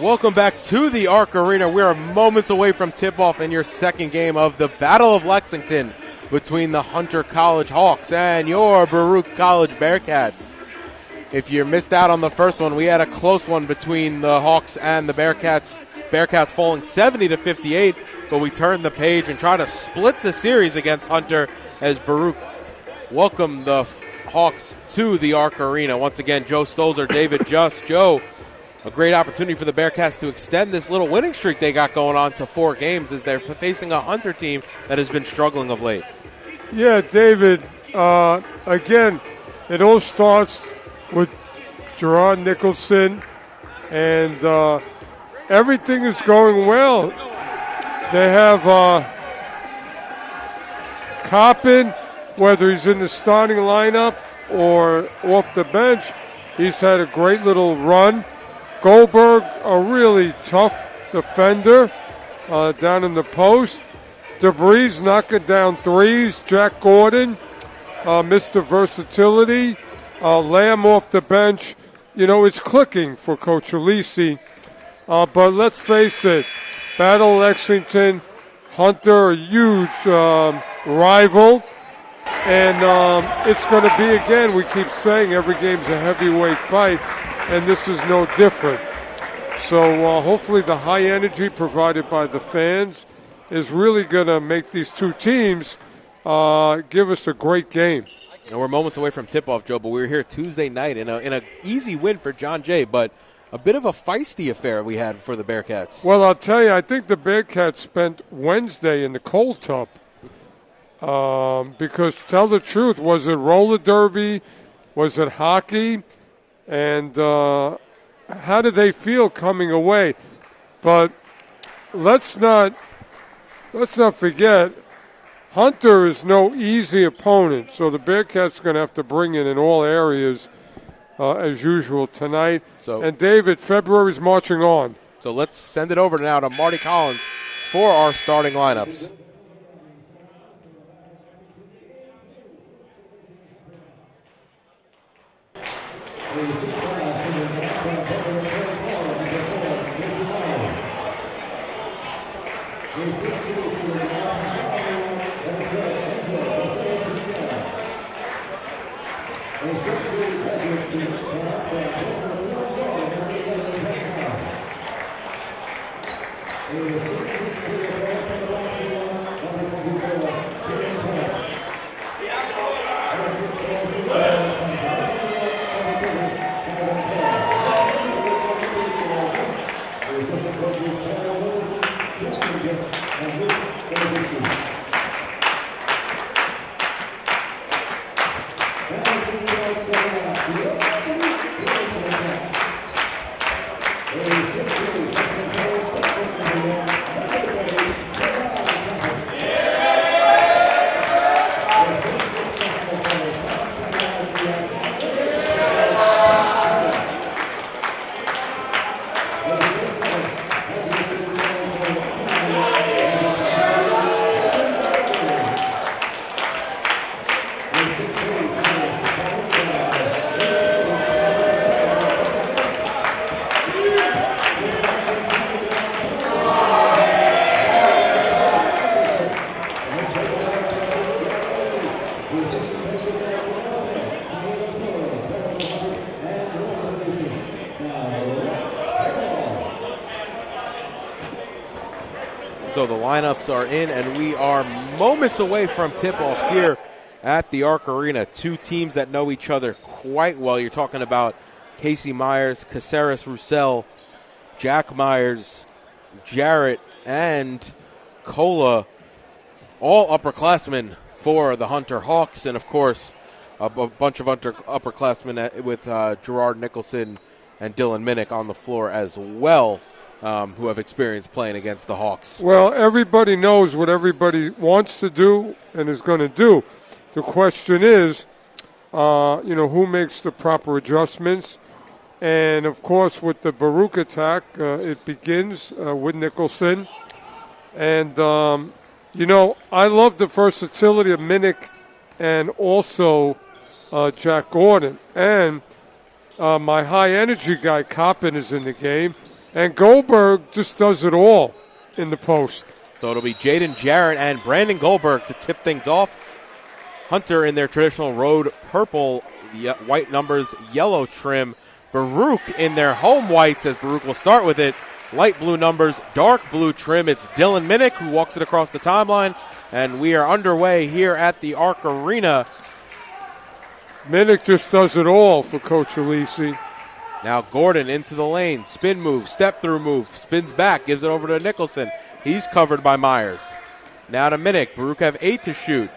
Welcome back to the Arc Arena. We are moments away from tip-off in your second game of the Battle of Lexington between the Hunter College Hawks and your Baruch College Bearcats. If you missed out on the first one, we had a close one between the Hawks and the Bearcats. Bearcats falling 70-58, but we turned the page and tried to split the series against Hunter as Baruch welcomed the Hawks to the Arc Arena. Once again, Joe Stolzer, David Just. Joe, a great opportunity for the Bearcats to extend this little winning streak they got going on to 4 games as they're facing a Hunter team that has been struggling of late. Yeah, David, again, it all starts with Gerard Nicholson, and everything is going well. They have Coppin, whether he's in the starting lineup or off the bench, he's had a great little run. Goldberg, a really tough defender down in the post. DeBreeze knocking down threes. Jack Gordon, Mr. Versatility. Lamb off the bench. You know, it's clicking for Coach Alisi. But let's face it, Battle Lexington, Hunter, a huge rival. And it's going to be, again, we keep saying every game's a heavyweight fight, and this is no different. So hopefully the high energy provided by the fans is really going to make these two teams give us a great game. And we're moments away from tip-off, Joe, but we were here Tuesday night in a easy win for John Jay, but a bit of a feisty affair we had for the Bearcats. Well, I'll tell you, I think the Bearcats spent Wednesday in the cold tub. Because tell the truth, was it roller derby? Was it hockey? And how did they feel coming away? But let's not forget, Hunter is no easy opponent. So the Bearcats are going to have to bring in all areas as usual tonight. And David, February's marching on. So let's send it over now to Marty Collins for our starting lineups. So the lineups are in, and we are moments away from tip-off here at the Arc Arena. Two teams that know each other quite well. You're talking about Casey Myers, Caceres Roussel, Jack Myers, Jarrett, and Cola, all upperclassmen for the Hunter Hawks, and of course a bunch of upperclassmen with Gerard Nicholson and Dylan Minnick on the floor as well. Who have experience playing against the Hawks. Well, everybody knows what everybody wants to do and is going to do. The question is, who makes the proper adjustments? And, of course, with the Baruch attack, it begins with Nicholson. And, I love the versatility of Minnick and also Jack Gordon. And my high-energy guy, Coppin, is in the game. And Goldberg just does it all in the post. So it'll be Jaden Jarrett and Brandon Goldberg to tip things off. Hunter in their traditional road purple, white numbers, yellow trim. Baruch in their home whites, as Baruch will start with it. Light blue numbers, dark blue trim. It's Dylan Minnick who walks it across the timeline. And we are underway here at the Arc Arena. Minnick just does it all for Coach Alisi. Now Gordon into the lane. Spin move, step through move. Spins back, gives it over to Nicholson. He's covered by Myers. Now to Minnick. Baruch have 8 to shoot.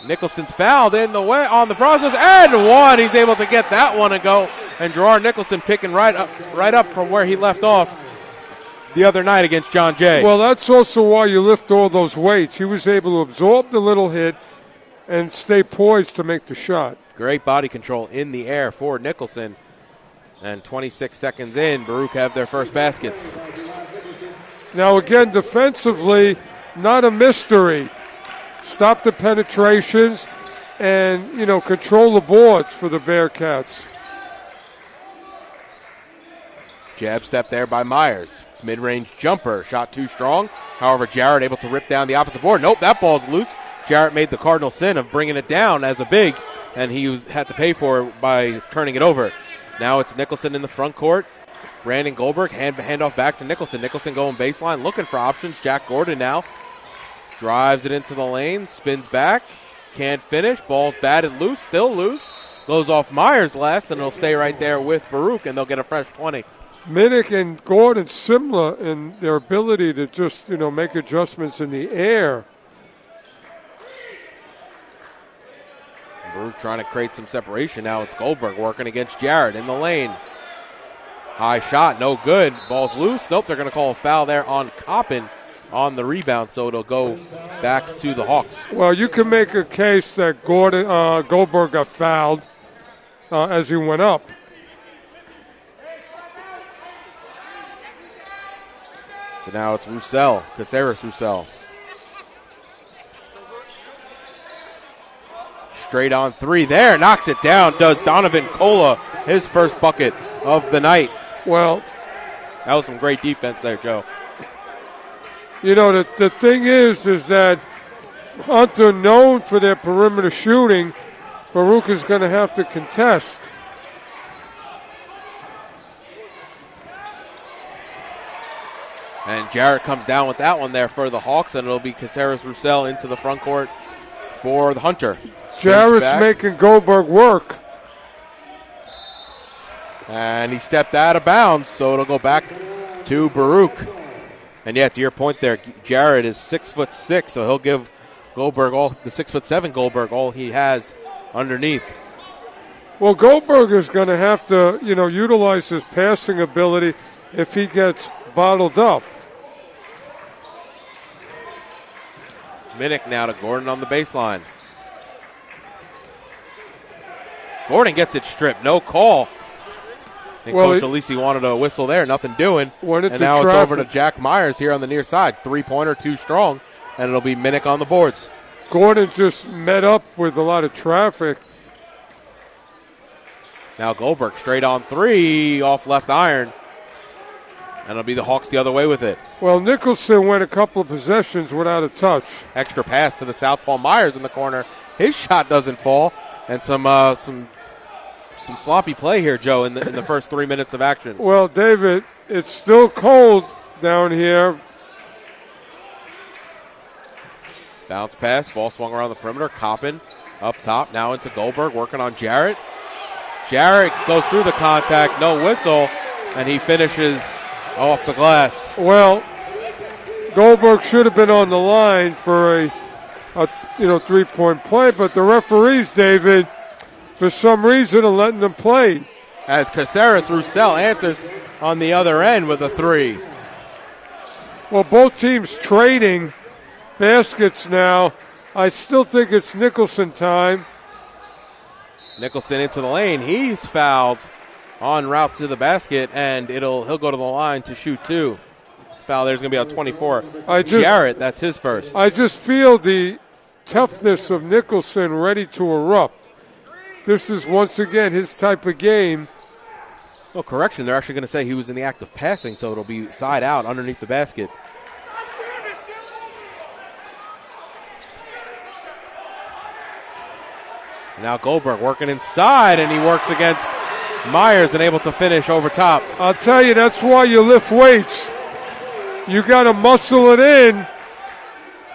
Nicholson's fouled in the way on the process, and one. He's able to get that one and go. And Gerard Nicholson picking right up from where he left off the other night against John Jay. Well, that's also why you lift all those weights. He was able to absorb the little hit and stay poised to make the shot. Great body control in the air for Nicholson. And 26 seconds in, Baruch have their first baskets. Now, again, defensively, not a mystery. Stop the penetrations and, control the boards for the Bearcats. Jab step there by Myers. Mid-range jumper, shot too strong. However, Jarrett able to rip down the offensive board. Nope, that ball's loose. Jarrett made the cardinal sin of bringing it down as a big, and he had to pay for it by turning it over. Now it's Nicholson in the front court. Brandon Goldberg, handoff back to Nicholson. Nicholson going baseline, looking for options. Jack Gordon now drives it into the lane, spins back, can't finish. Ball's batted loose, still loose. Goes off Myers last, and it'll stay right there with Baruch, and they'll get a fresh 20. Minnick and Gordon similar in their ability to just, make adjustments in the air. Baruch trying to create some separation. Now it's Goldberg working against Jarrett in the lane. High shot, no good. Ball's loose. Nope, they're going to call a foul there on Coppin on the rebound, so it'll go back to the Hawks. Well, you can make a case that Goldberg got fouled as he went up. So now it's Roussel, Caceres Roussel. Straight on three there, knocks it down, does Donovan Cola, his first bucket of the night. Well, that was some great defense there, Joe. The thing is that Hunter, known for their perimeter shooting, Baruch is going to have to contest. And Jarrett comes down with that one there for the Hawks, and it'll be Caceres Roussel into the front court for the Hunter. Jarrett's making Goldberg work. And he stepped out of bounds, so it'll go back to Baruch. And yeah, to your point there, Jarrett is 6'6", so he'll give Goldberg the 6'7" Goldberg all he has underneath. Well, Goldberg is going to have to, utilize his passing ability if he gets bottled up. Minnick now to Gordon on the baseline. Gordon gets it stripped, no call. And Coach Alisi wanted a whistle there, nothing doing. And now it's over to Jack Myers here on the near side. Three-pointer, too strong, and it'll be Minnick on the boards. Gordon just met up with a lot of traffic. Now Goldberg straight on three, off left iron. And it'll be the Hawks the other way with it. Well, Nicholson went a couple of possessions without a touch. Extra pass to the southpaw Myers in the corner. His shot doesn't fall. And some sloppy play here, Joe, in the first 3 minutes of action. Well, David, it's still cold down here. Bounce pass, ball swung around the perimeter. Coppin up top, now into Goldberg, working on Jarrett. Jarrett goes through the contact, no whistle, and he finishes off the glass. Well, Goldberg should have been on the line for a three-point play, but the referees, David, for some reason are letting them play. As Caceres Roussel answers on the other end with a three. Well, both teams trading baskets now. I still think it's Nicholson time. Nicholson into the lane. He's fouled en route to the basket, and he'll go to the line to shoot two. Foul there's going to be on 24. Jarrett, that's his first. I just feel the toughness of Nicholson ready to erupt. This is once again his type of game. Oh, correction. They're actually going to say he was in the act of passing, so it'll be side out underneath the basket. Now Goldberg working inside, and he works against Myers and able to finish over top. I'll tell you, that's why you lift weights. You got to muscle it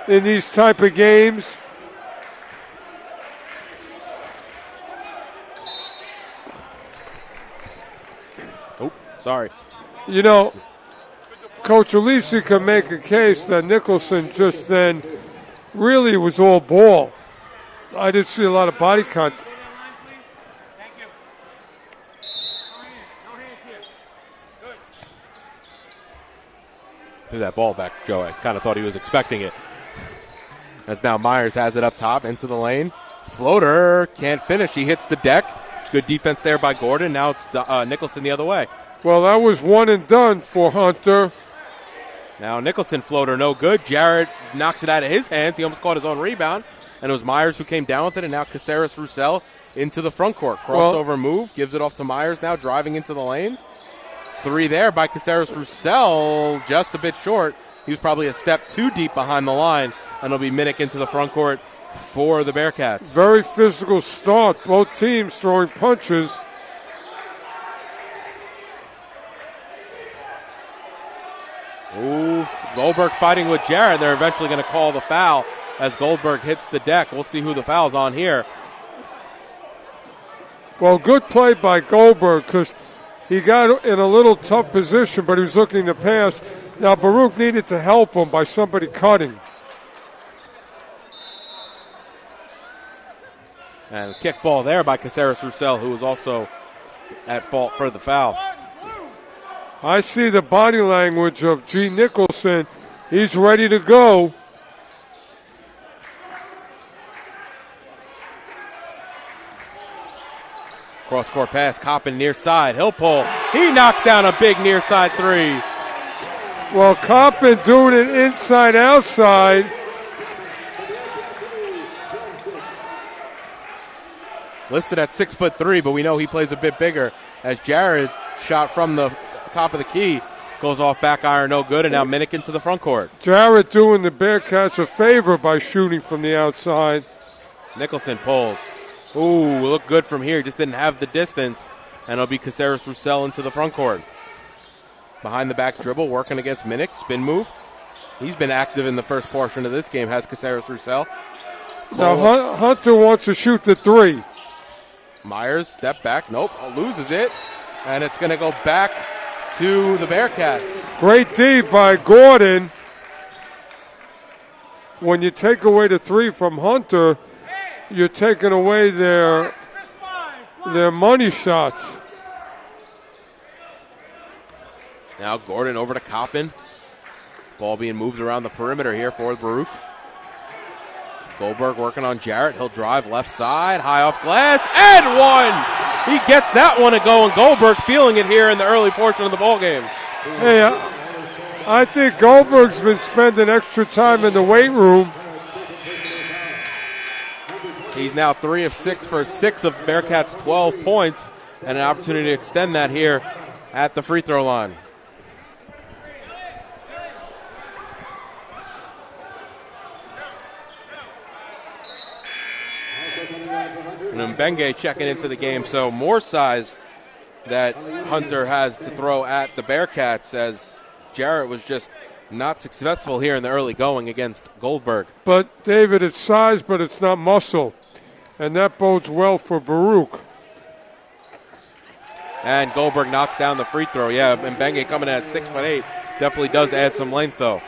in these type of games. Oh, sorry. You know, Coach Alisi can make a case that Nicholson just then really was all ball. I didn't see a lot of body contact. Threw that ball back, Joe. I kind of thought he was expecting it. As now Myers has it up top into the lane. Floater can't finish. He hits the deck. Good defense there by Gordon. Now it's Nicholson the other way. Well, that was one and done for Hunter. Now Nicholson floater no good. Jarrett knocks it out of his hands. He almost caught his own rebound. And it was Myers who came down with it. And now Caceres Roussel into the front court. Crossover move. Gives it off to Myers now driving into the lane. Three there by Caceres Roussel. Just a bit short. He was probably a step too deep behind the line. And it'll be Minnick into the front court for the Bearcats. Very physical start. Both teams throwing punches. Ooh, Goldberg fighting with Jarrett. They're eventually going to call the foul as Goldberg hits the deck. We'll see who the foul's on here. Well, good play by Goldberg because he got in a little tough position, but he was looking to pass. Now, Baruch needed to help him by somebody cutting. And kick ball there by Caceres Roussel, who was also at fault for the foul. I see the body language of G. Nicholson. He's ready to go. Cross-court pass, Coppin near side. He'll pull. He knocks down a big near side three. Well, Coppin doing it inside-outside. Listed at 6'3", but we know he plays a bit bigger as Jarrett shot from the top of the key. Goes off back iron, no good, and now Minnick into the front court. Jarrett doing the Bearcats a favor by shooting from the outside. Nicholson pulls. Ooh, look good from here. Just didn't have the distance. And it'll be Caceres Roussel into the front court. Behind the back dribble, working against Minnick. Spin move. He's been active in the first portion of this game, has Caceres Roussel. Now Hunter wants to shoot the three. Myers, step back. Nope, loses it. And it's going to go back to the Bearcats. Great D by Gordon. When you take away the three from Hunter, you're taking away their money shots. Now Gordon over to Coppin. Ball being moved around the perimeter here for Baruch. Goldberg working on Jarrett. He'll drive left side, high off glass, and one! He gets that one to go, and Goldberg feeling it here in the early portion of the ball game. Hey, I think Goldberg's been spending extra time in the weight room. He's now 3 of 6 for 6 of Bearcats' 12 points, and an opportunity to extend that here at the free throw line. And Mbenge checking into the game, so more size that Hunter has to throw at the Bearcats as Jarrett was just not successful here in the early going against Goldberg. But, David, it's size, but it's not muscle. And that bodes well for Baruch. And Goldberg knocks down the free throw. Yeah, Mbenge coming in at 6'8", definitely does add some length, though.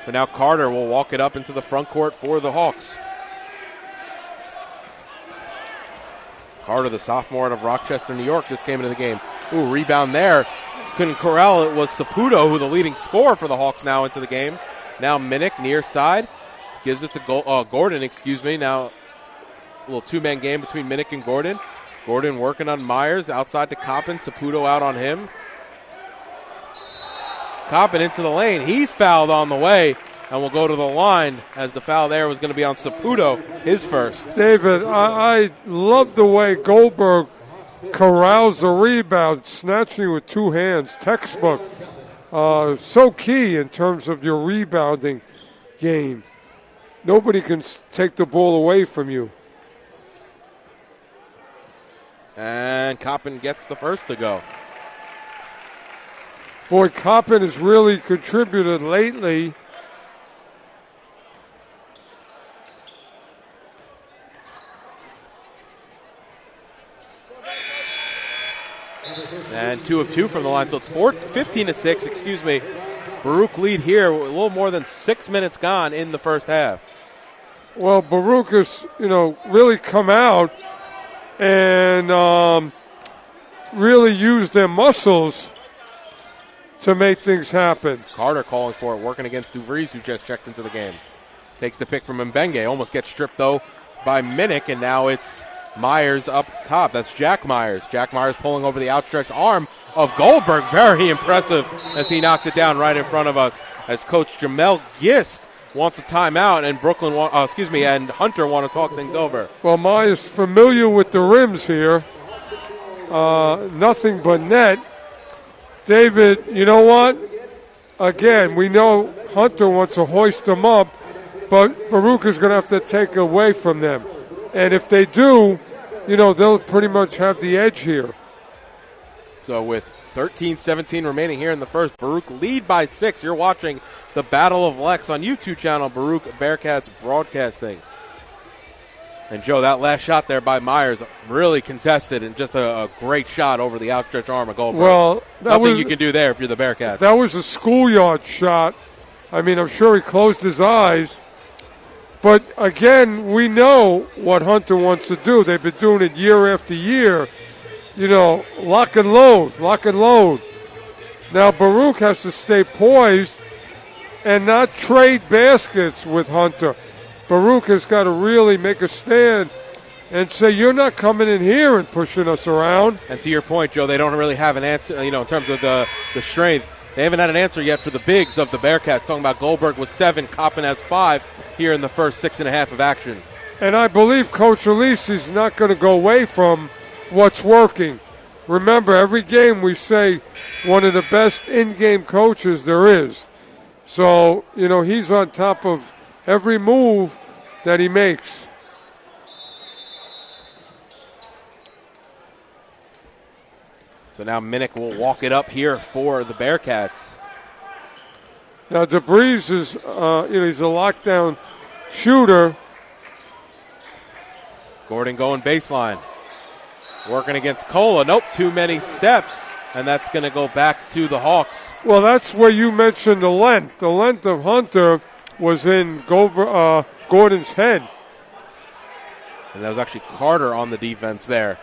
So now Carter will walk it up into the front court for the Hawks. Carter, the sophomore out of Rochester, New York, just came into the game. Ooh, rebound there. Couldn't corral it. Was Saputo, who the leading scorer for the Hawks now into the game. Now Minnick near side. Gives it to Gordon, Now a little two-man game between Minnick and Gordon. Gordon working on Myers. Outside to Coppin. Saputo out on him. Coppin into the lane. He's fouled on the way. And we'll go to the line as the foul there was going to be on Saputo, his first. David, I love the way Goldberg corrals the rebound, snatching with two hands, textbook. So key in terms of your rebounding game. Nobody can take the ball away from you. And Coppin gets the first to go. Boy, Coppin has really contributed lately. And 2 of 2 from the line, so it's 15-6, excuse me. Baruch lead here, a little more than 6 minutes gone in the first half. Well, Baruch has, really come out and really used their muscles to make things happen. Carter calling for it, working against DeVries, who just checked into the game. Takes the pick from Mbenge, almost gets stripped, though, by Minnick, and now it's Myers up top. That's Jack Myers. Jack Myers pulling over the outstretched arm of Goldberg. Very impressive as he knocks it down right in front of us. As Coach Jamel Gist wants a timeout, and and Hunter want to talk things over. Well, Myers familiar with the rims here. Nothing but net. David, you know what? Again, we know Hunter wants to hoist them up, but Baruch is going to have to take away from them. And if they do, they'll pretty much have the edge here. So with 13-17 remaining here in the first, Baruch lead by 6. You're watching the Battle of Lex on YouTube channel, Baruch Bearcats Broadcasting. And, Joe, that last shot there by Myers, really contested and just a great shot over the outstretched arm of Goldberg. Well, nothing you can do there if you're the Bearcats. That was a schoolyard shot. I mean, I'm sure he closed his eyes. But, again, we know what Hunter wants to do. They've been doing it year after year. Lock and load, lock and load. Now, Baruch has to stay poised and not trade baskets with Hunter. Baruch has got to really make a stand and say, you're not coming in here and pushing us around. And to your point, Joe, they don't really have an answer, in terms of the strength. They haven't had an answer yet for the bigs of the Bearcats. Talking about Goldberg with 7, Coppin has 5 here in the first 6.5 of action. And I believe Coach Elise is not going to go away from what's working. Remember, every game we say one of the best in-game coaches there is. So, he's on top of every move that he makes. So now Minnick will walk it up here for the Bearcats. Now DeVries is, he's a lockdown shooter. Gordon going baseline. Working against Cola. Nope, too many steps. And that's going to go back to the Hawks. Well, that's where you mentioned the length. The length of Hunter was in Gordon's head. And that was actually Carter on the defense there.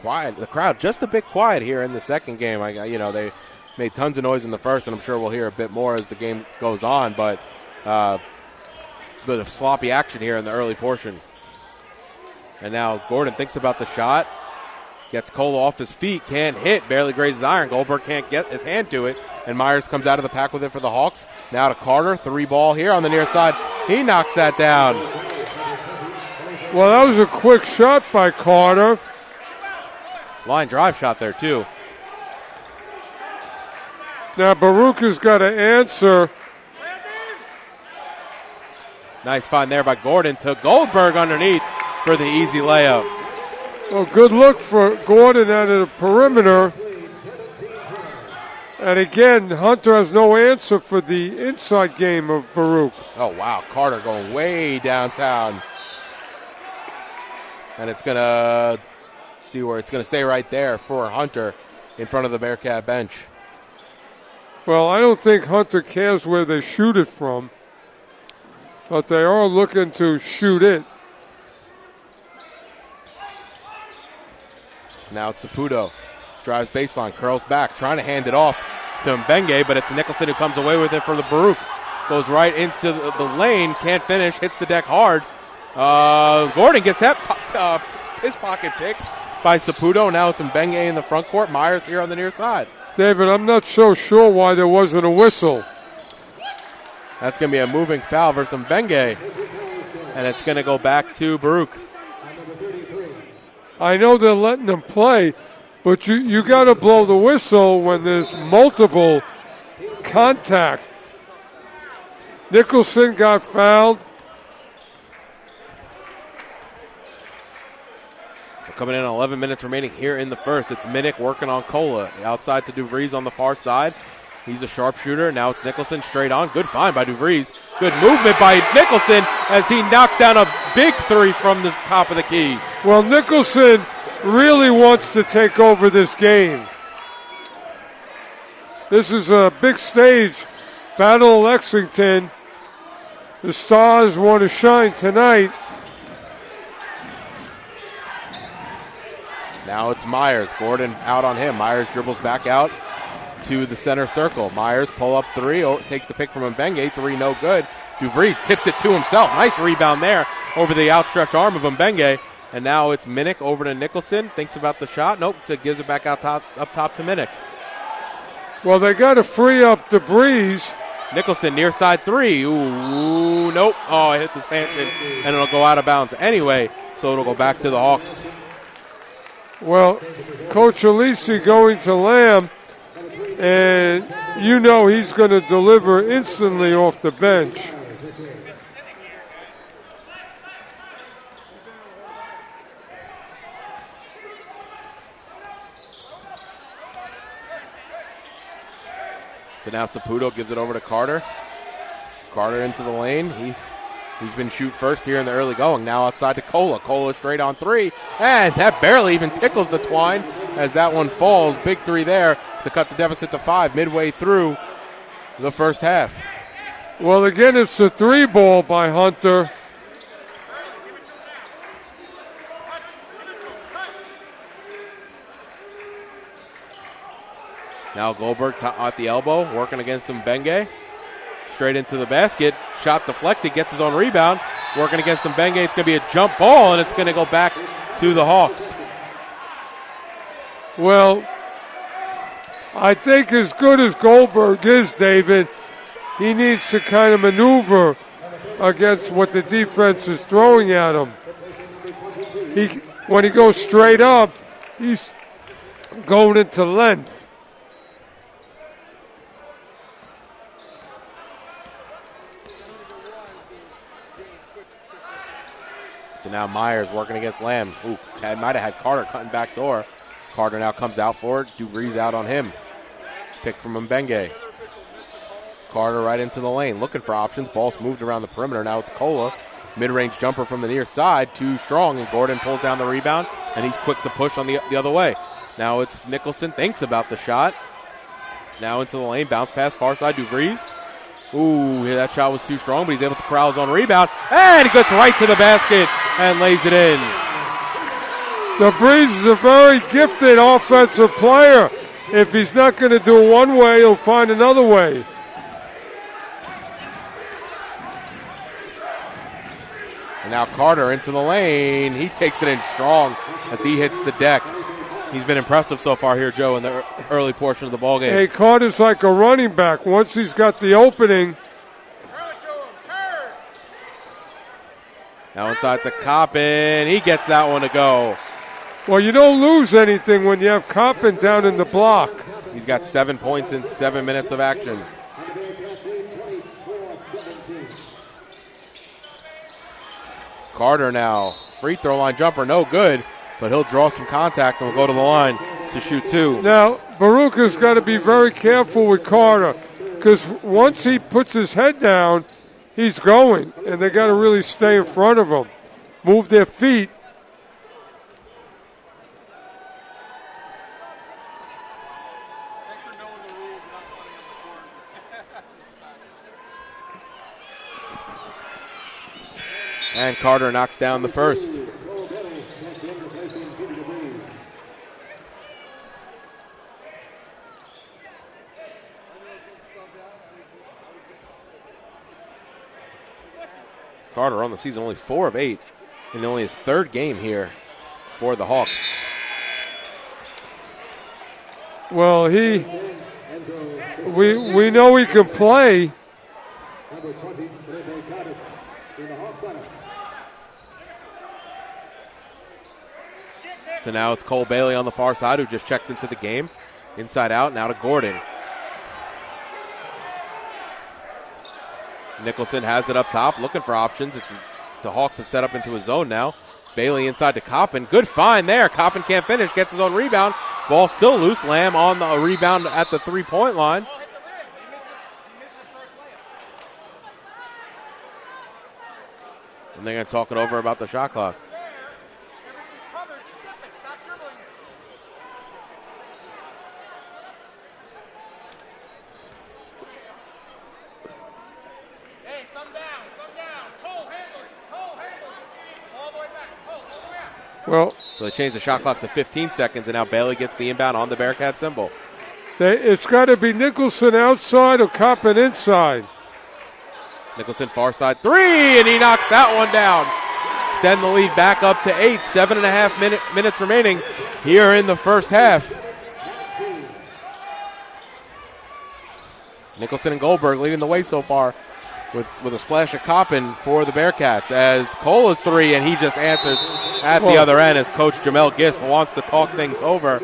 The crowd just a bit quiet here in the second game. They made tons of noise in the first, and I'm sure we'll hear a bit more as the game goes on. But a bit of sloppy action here in the early portion. And now Gordon thinks about the shot. Gets Cola off his feet, can't hit, barely grazes iron. Goldberg can't get his hand to it, and Myers comes out of the pack with it for the Hawks. Now to Carter, 3-ball here on the near side. He knocks that down. Well, that was a quick shot by Carter. Line drive shot there, too. Now Baruch has got to answer. Nice find there by Gordon to Goldberg underneath for the easy layup. Well, good look for Gordon out of the perimeter. And again, Hunter has no answer for the inside game of Baruch. Oh, wow. Carter going way downtown. And it's going to see where it's going to stay right there for Hunter in front of the Bearcat bench. Well, I don't think Hunter cares where they shoot it from, but they are looking to shoot it. Now it's Saputo. Drives baseline, curls back, trying to hand it off to Mbenge, but it's Nicholson who comes away with it for the Baruch. Goes right into the lane, can't finish, hits the deck hard. Gordon gets that his pocket pick by Saputo. Now it's Mbenge in the front court. Myers here on the near side. David, I'm not so sure why there wasn't a whistle. That's going to be a moving foul versus Mbenge. and it's going to go back to Baruch. I know they're letting them play, but you got to blow the whistle when there's multiple contact. Nicholson got fouled. Coming in 11 minutes remaining here in the first. It's Minnick working on Cola. Outside to DeVries on the far side. He's a sharpshooter. Now it's Nicholson straight on. Good find by DeVries. Good movement by Nicholson as he knocked down a big three from the top of the key. Well, Nicholson really wants to take over this game. This is a big stage. Battle of Lexington. The Stars want to shine tonight. Now it's Myers. Gordon out on him. Myers dribbles back out to the center circle. Myers pull up three. Takes the pick from Mbenge. Three no good. DeVries tips it to himself. Nice rebound there over the outstretched arm of Mbenge. And now it's Minnick over to Nicholson. Thinks about the shot. Nope. So gives it back up top to Minnick. Well, they got to free up DeVries. Nicholson near side three. Ooh, nope. Oh, it hit the stanchion and it'll go out of bounds anyway. So it'll go back to the Hawks. Well, Coach Alisi going to Lamb, and you know he's going to deliver instantly off the bench. So now Saputo gives it over to Carter. Carter into the lane. He's been shoot first here in the early going. Now outside to Cola. Cola straight on three. And that barely even tickles the twine as that one falls. Big three there to cut the deficit to 5 midway through the first half. Well, again, it's a three ball by Hunter. Now Goldberg at the elbow, working against Mbenge. Straight into the basket. Shot deflected, gets his own rebound. Working against Mbenge. It's going to be a jump ball, and it's going to go back to the Hawks. Well, I think as good as Goldberg is, David, he needs to kind of maneuver against what the defense is throwing at him. When he goes straight up, he's going into length. So now Myers working against Lamb. Ooh, might have had Carter cutting back door. Carter now comes out for it. DeVries out on him. Pick from Mbenge. Carter right into the lane, looking for options. Ball's moved around the perimeter. Now it's Cola. Mid-range jumper from the near side. Too strong, and Gordon pulls down the rebound, and he's quick to push on the other way. Now it's Nicholson. Thinks about the shot. Now into the lane. Bounce pass far side. DeVries. Ooh, that shot was too strong, but he's able to corral his own rebound. And he gets right to the basket and lays it in. DeVries is a very gifted offensive player. If he's not going to do it one way, he'll find another way. And now Carter into the lane. He takes it in strong as he hits the deck. He's been impressive so far here, Joe, in the early portion of the ballgame. Hey, Carter's like a running back. Once he's got the opening. Now inside to Coppin. He gets that one to go. Well, you don't lose anything when you have Coppin down in the block. He's got 7 points in 7 minutes of action. Carter now. Free throw line jumper, no good. But he'll draw some contact and will go to the line to shoot 2. Now, Baruch has got to be very careful with Carter because once he puts his head down, he's going. And they got to really stay in front of him. Move their feet. And Carter knocks down the first. Carter on the season only 4 of 8 in only his 3rd game here for the Hawks. Well, we know he can play. So now it's Cole Bailey on the far side who just checked into the game. Inside out, now to Gordon. Nicholson has it up top, looking for options. The Hawks have set up into a zone now. Bailey inside to Coppin. Good find there. Coppin can't finish, gets his own rebound. Ball still loose. Lamb on the rebound at the three-point line. And they're going to talk it over about the shot clock. Well, so they changed the shot clock to 15 seconds, and now Bailey gets the inbound on the Bearcat symbol. It's got to be Nicholson outside or Coppin inside. Nicholson far side three, and he knocks that one down. Extend the lead back up to 8. 7.5 minutes remaining here in the first half. Nicholson and Goldberg leading the way so far with a splash of Coppin for the Bearcats as Cola's three, and he just answers at the other end as Coach Jamel Gist wants to talk things over.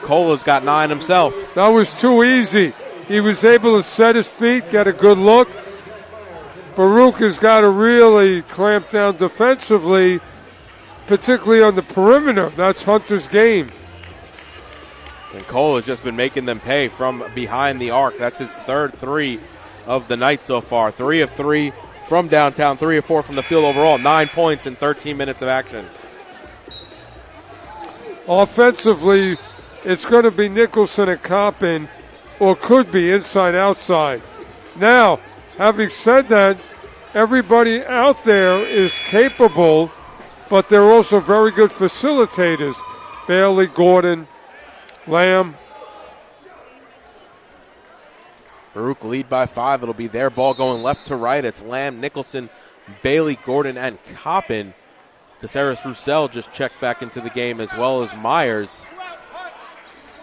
Cola's got 9 himself. That was too easy. He was able to set his feet, get a good look. Baruch has got to really clamp down defensively, particularly on the perimeter. That's Hunter's game. And Cole has just been making them pay from behind the arc. That's his third three of the night so far. 3 of 3 from downtown, 3 of 4 from the field overall. 9 points in 13 minutes of action. Offensively, it's going to be Nicholson and Coppin, or could be inside-outside. Now, having said that, everybody out there is capable, but they're also very good facilitators. Bailey, Gordon, Lamb. Baruch lead by 5. It'll be their ball going left to right. It's Lamb, Nicholson, Bailey, Gordon, and Coppin. Caceres Roussel just checked back into the game, as well as Myers.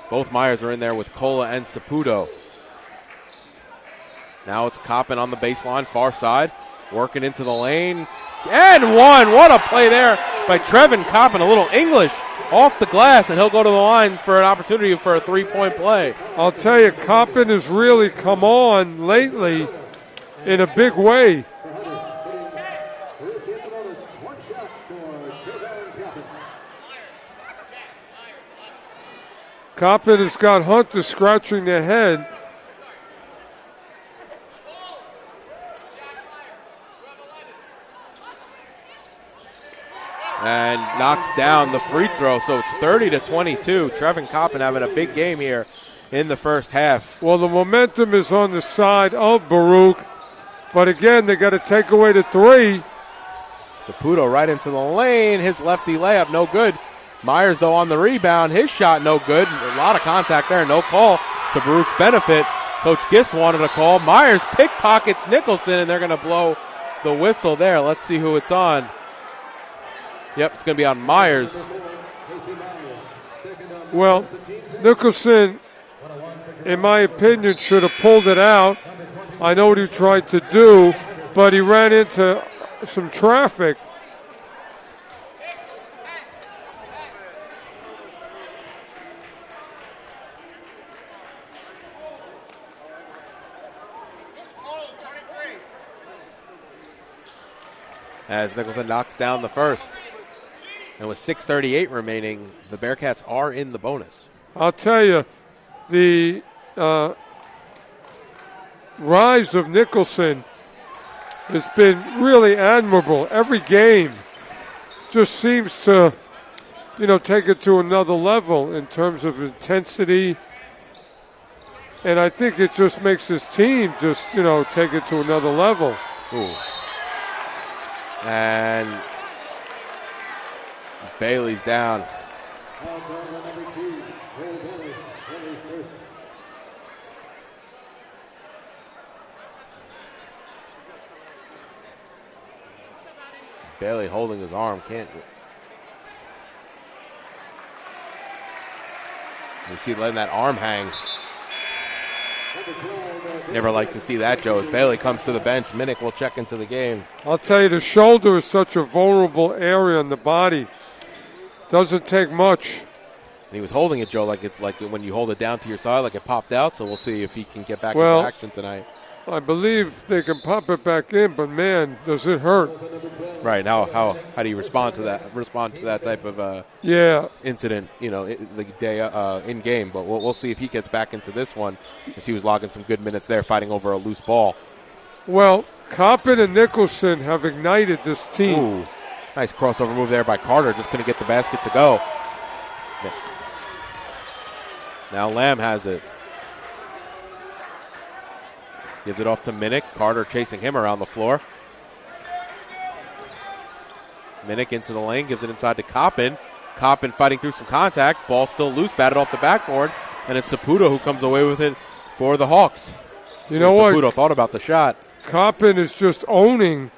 Both Myers are in there with Cola and Saputo. Now it's Coppin on the baseline, far side, working into the lane. And one! What a play there by Trevin Coppin. A little English off the glass, and he'll go to the line for an opportunity for a three-point play. I'll tell you, Coppin has really come on lately in a big way. Coppin has got Hunter scratching their head. And knocks down the free throw, so it's 30-22. Trevin Coppin having a big game here in the first half. Well, the momentum is on the side of Baruch, but again, they got to take away the three. Saputo right into the lane. His lefty layup, no good. Myers, though, on the rebound. His shot, no good. A lot of contact there, no call to Baruch's benefit. Coach Gist wanted a call. Myers pickpockets Nicholson, and they're going to blow the whistle there. Let's see who it's on. Yep, it's going to be on Myers. Well, Nicholson, in my opinion, should have pulled it out. I know what he tried to do, but he ran into some traffic. As Nicholson knocks down the first. And with 6:38 remaining, the Bearcats are in the bonus. I'll tell you, the rise of Nicholson has been really admirable. Every game just seems to, take it to another level in terms of intensity. And I think it just makes his team just, take it to another level. Ooh. And Bailey's down. Bailey holding his arm, can't. You see letting that arm hang. Never like to see that, Joe. As Bailey comes to the bench, Minnick will check into the game. I'll tell you, the shoulder is such a vulnerable area in the body. Doesn't take much. And he was holding it, Joe, like it's like when you hold it down to your side, like it popped out. So we'll see if he can get back into action tonight. I believe they can pop it back in, but man, does it hurt? Right. How do you respond to that? Respond to that type of incident? You know, the day in game. But we'll see if he gets back into this one, because he was logging some good minutes there, fighting over a loose ball. Well, Coppin and Nicholson have ignited this team. Ooh, nice crossover move there by Carter. Just couldn't get the basket to go. Now Lamb has it. Gives it off to Minnick. Carter chasing him around the floor. Minnick into the lane, gives it inside to Coppin. Coppin fighting through some contact. Ball still loose, batted off the backboard. And it's Saputo who comes away with it for the Hawks. You know what? Saputo thought about the shot. Coppin is just owning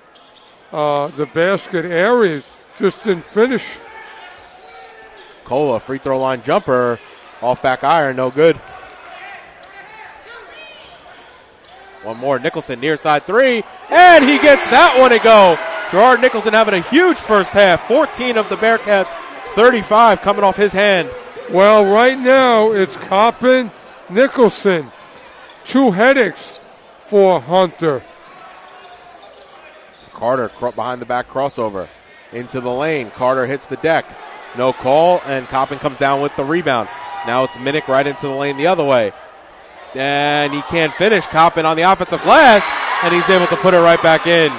the basket areas. Just didn't finish. Cola, free throw line jumper. Off back iron, no good. One more, Nicholson near side three, and he gets that one to go. Gerard Nicholson having a huge first half. 14 of the Bearcats, 35 coming off his hand. Well, right now it's Coppin, Nicholson. 2 headaches for Hunter. Carter behind the back crossover into the lane. Carter hits the deck. No call, and Coppin comes down with the rebound. Now it's Minnick right into the lane the other way. And he can't finish. Coppin on the offensive glass, and he's able to put it right back in.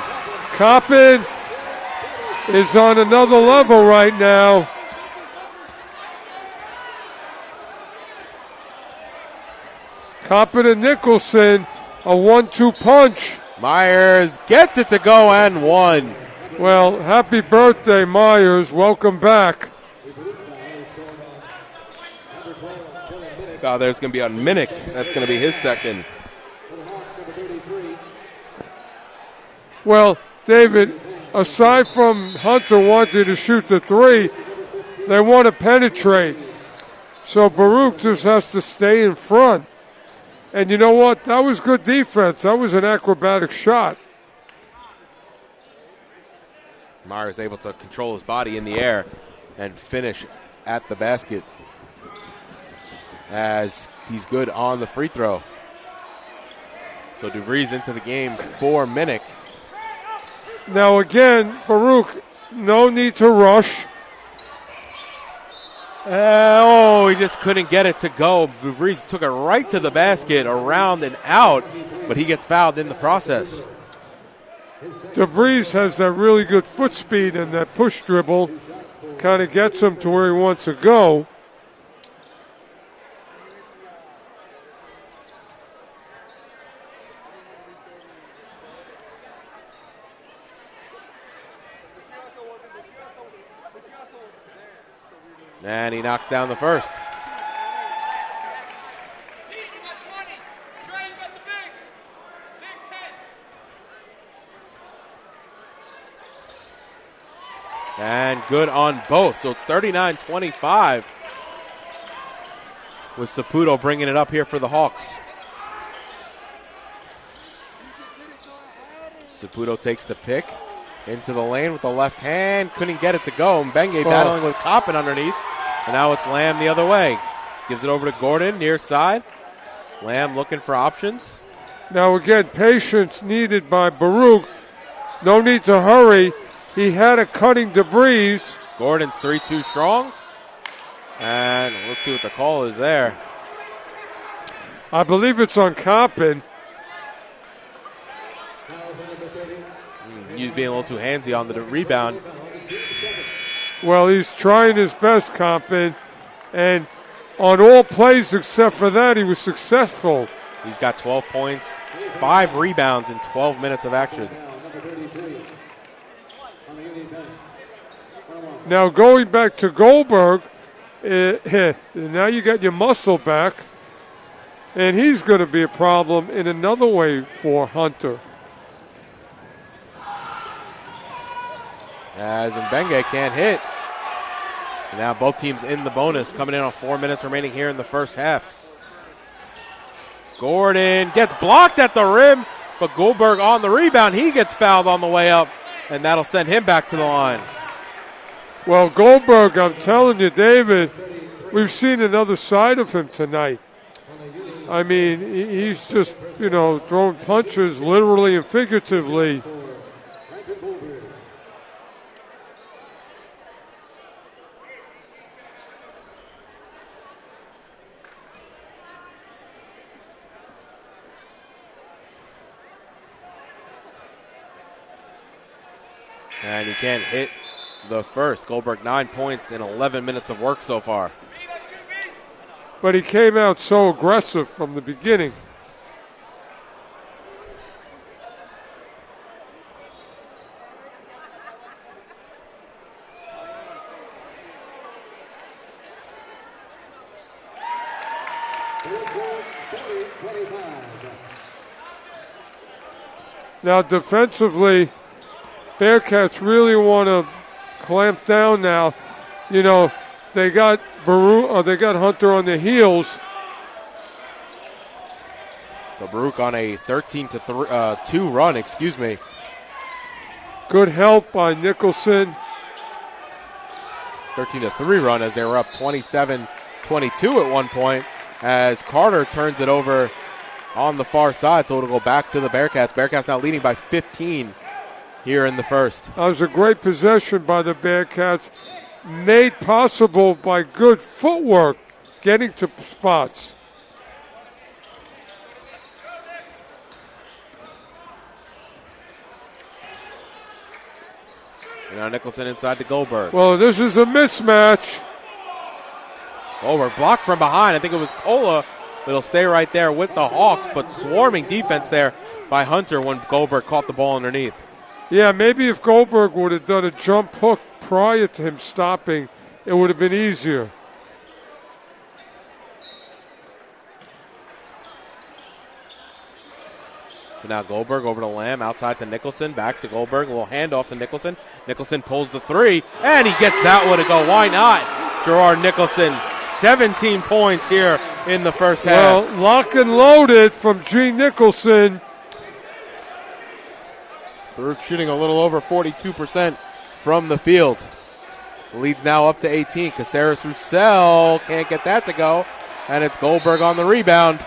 Coppin is on another level right now. Coppin and Nicholson, a 1-2 punch. Myers gets it to go and one. Well, happy birthday, Myers. Welcome back. There's going to be on Minnick. That's going to be his second. Well, David, aside from Hunter wanting to shoot the 3, they want to penetrate. So Baruch just has to stay in front. And you know what? That was good defense. That was an acrobatic shot. Myers able to control his body in the air and finish at the basket, as he's good on the free throw. So DeVries into the game for Minnick. Now again, Baruch, no need to rush. He just couldn't get it to go. DeVries took it right to the basket, around and out, but he gets fouled in the process. DeVries has that really good foot speed, and that push dribble kind of gets him to where he wants to go. And he knocks down the first. And good on both. So it's 39-25 with Saputo bringing it up here for the Hawks. Saputo takes the pick into the lane with the left hand. Couldn't get it to go. Mbenge battling with Coppin underneath. And now it's Lamb the other way. Gives it over to Gordon, near side. Lamb looking for options. Now again, patience needed by Baruch. No need to hurry. He had a cutting DeVries. Gordon's 3-2 strong. And let's see what the call is there. I believe it's on Coppin. He's being a little too handsy on the rebound. Well, he's trying his best, Coppin. And on all plays except for that, he was successful. He's got 12 points, 5 rebounds in 12 minutes of action. Now going back to Goldberg, now you got your muscle back, and he's going to be a problem in another way for Hunter. As Mbenge can't hit. And now both teams in the bonus, coming in on 4 minutes remaining here in the first half. Gordon gets blocked at the rim, but Goldberg on the rebound. He gets fouled on the way up, and that'll send him back to the line. Well, Goldberg, I'm telling you, David, we've seen another side of him tonight. I mean, he's just, throwing punches literally and figuratively. And he can't hit the first. Goldberg 9 points in 11 minutes of work so far. But he came out so aggressive from the beginning. Now defensively, Bearcats really want to clamp down now. They got Hunter on the heels. So Baruch on a 13-2 run, excuse me. Good help by Nicholson. 13-3 run as they were up 27-22 at one point as Carter turns it over on the far side, so it'll go back to the Bearcats. Bearcats now leading by 15 here in the first. That was a great possession by the Bearcats, made possible by good footwork, getting to spots. And now Nicholson inside to Goldberg. Well, this is a mismatch. Goldberg blocked from behind. I think it was Kola. It'll stay right there with the Hawks, but swarming defense there by Hunter when Goldberg caught the ball underneath. Yeah, maybe if Goldberg would have done a jump hook prior to him stopping, it would have been easier. So now Goldberg over to Lamb, outside to Nicholson, back to Goldberg, a little handoff to Nicholson. Nicholson pulls the three, and he gets that one to go. Why not? Gerard Nicholson, 17 points here in the first half. Well, lock and loaded from G. Nicholson. Baruch shooting a little over 42% from the field. The lead's now up to 18. Caceres Roussel can't get that to go, and it's Goldberg on the rebound.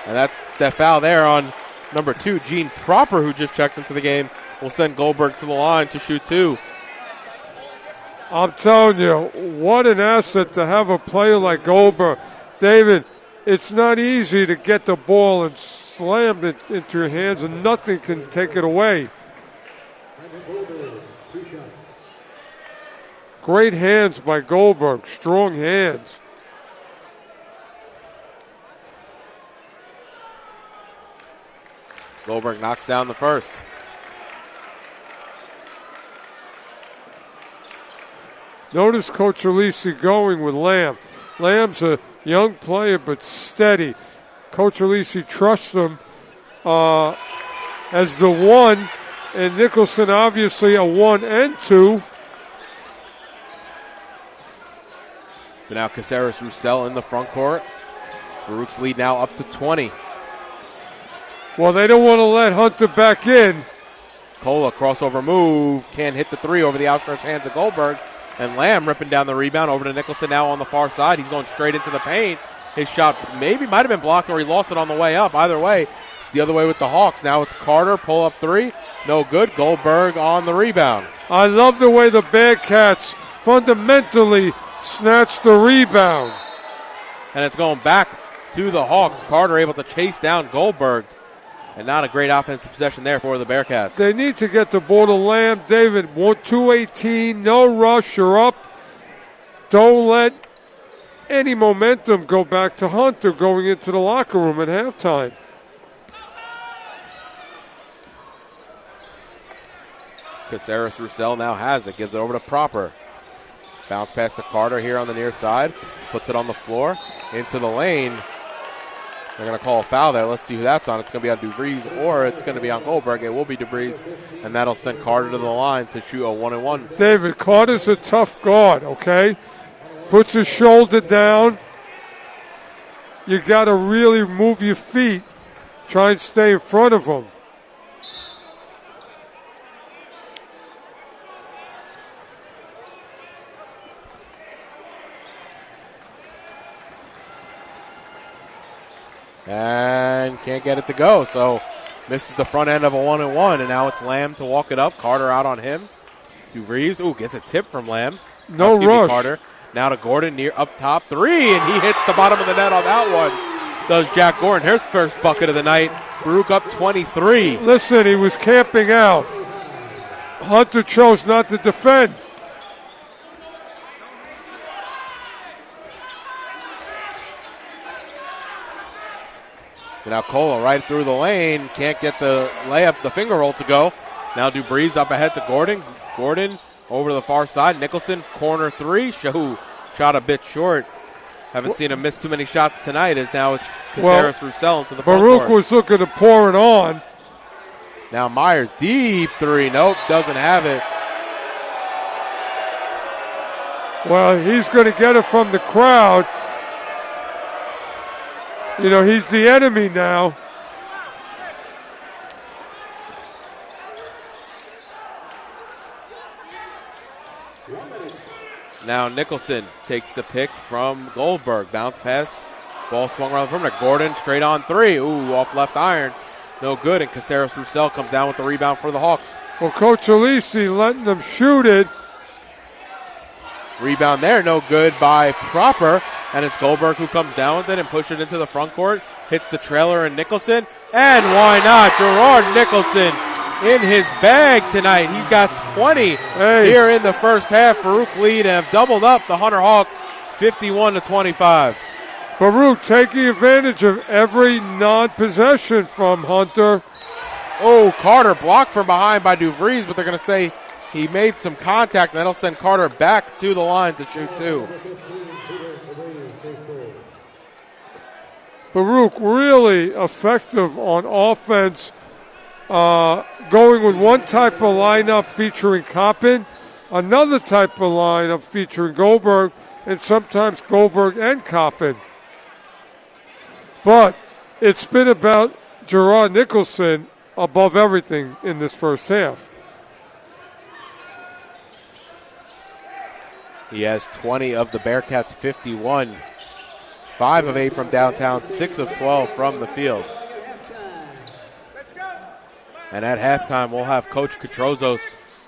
And that's the foul there on number 2, Gene Proper, who just checked into the game, will send Goldberg to the line to shoot 2. I'm telling you, what an asset to have a player like Goldberg. David, it's not easy to get the ball and slam it into your hands, and nothing can take it away. Great hands by Goldberg, strong hands. Goldberg knocks down the first. Notice Coach Alisi going with Lamb. Lamb's a young player but steady. Coach Alisi trusts him as the 1, and Nicholson obviously a 1 and 2. So now Caceres Roussel in the front court. Baruch's lead now up to 20. Well, they don't want to let Hunter back in. Kola crossover move, can't hit the 3 over the outstretched hands of Goldberg. And Lamb ripping down the rebound over to Nicholson now on the far side. He's going straight into the paint. His shot might have been blocked or he lost it on the way up. Either way, it's the other way with the Hawks. Now it's Carter, pull up 3. No good. Goldberg on the rebound. I love the way the Bearcats fundamentally snatched the rebound. And it's going back to the Hawks. Carter able to chase down Goldberg. And not a great offensive possession there for the Bearcats. They need to get the ball to Lamb. David, 2:18, no rush, you're up. Don't let any momentum go back to Hunter going into the locker room at halftime. Caceres Roussel now has it, gives it over to Proper. Bounce pass to Carter here on the near side. Puts it on the floor, into the lane. They're going to call a foul there. Let's see who that's on. It's going to be on DeVries or it's going to be on Goldberg. It will be DeVries, and that'll send Carter to the line to shoot a 1-and-1. David, Carter's a tough guard, okay? Puts his shoulder down. You got to really move your feet. Try and stay in front of him. And can't get it to go. So misses the front end of a 1-and-1, and now it's Lamb to walk it up. Carter out on him. DeVries, gets a tip from Lamb. No rush. Carter. Now to Gordon near up top. 3, and he hits the bottom of the net on that one. Does Jack Gordon. Here's first bucket of the night. Baruch up 23. Listen, he was camping out. Hunter chose not to defend. So now Cola right through the lane. Can't get the layup, the finger roll to go. Now DeVries up ahead to Gordon. Gordon over to the far side. Nicholson, corner 3. Shot a bit short. Haven't seen him miss too many shots tonight, as now it's Caceres Roussel into the front Baruch court. was looking to pour it on. Now Myers, deep 3. Nope, doesn't have it. Well, he's going to get it from the crowd. You know, he's the enemy now. Now Nicholson takes the pick from Goldberg. Bounce pass. Ball swung around the perimeter. Gordon straight on 3. Off left iron. No good. And Caceres Roussel comes down with the rebound for the Hawks. Well, Coach Alisi letting them shoot it. Rebound there. No good by Proper. And it's Goldberg who comes down with it and pushes it into the front court. Hits the trailer and Nicholson. And why not? Gerard Nicholson in his bag tonight. He's got 20 here in the first half. Baruch lead and have doubled up the Hunter Hawks 51-25. Baruch taking advantage of every non-possession from Hunter. Carter blocked from behind by DeVries, but they're going to say he made some contact, and that'll send Carter back to the line to shoot 2. Baruch really effective on offense, going with one type of lineup featuring Coppin, another type of lineup featuring Goldberg, and sometimes Goldberg and Coppin. But it's been about Gerard Nicholson above everything in this first half. He has 20 of the Bearcats' 51. 5 of 8 from downtown, 6 of 12 from the field. And at halftime, we'll have Coach Katrozos,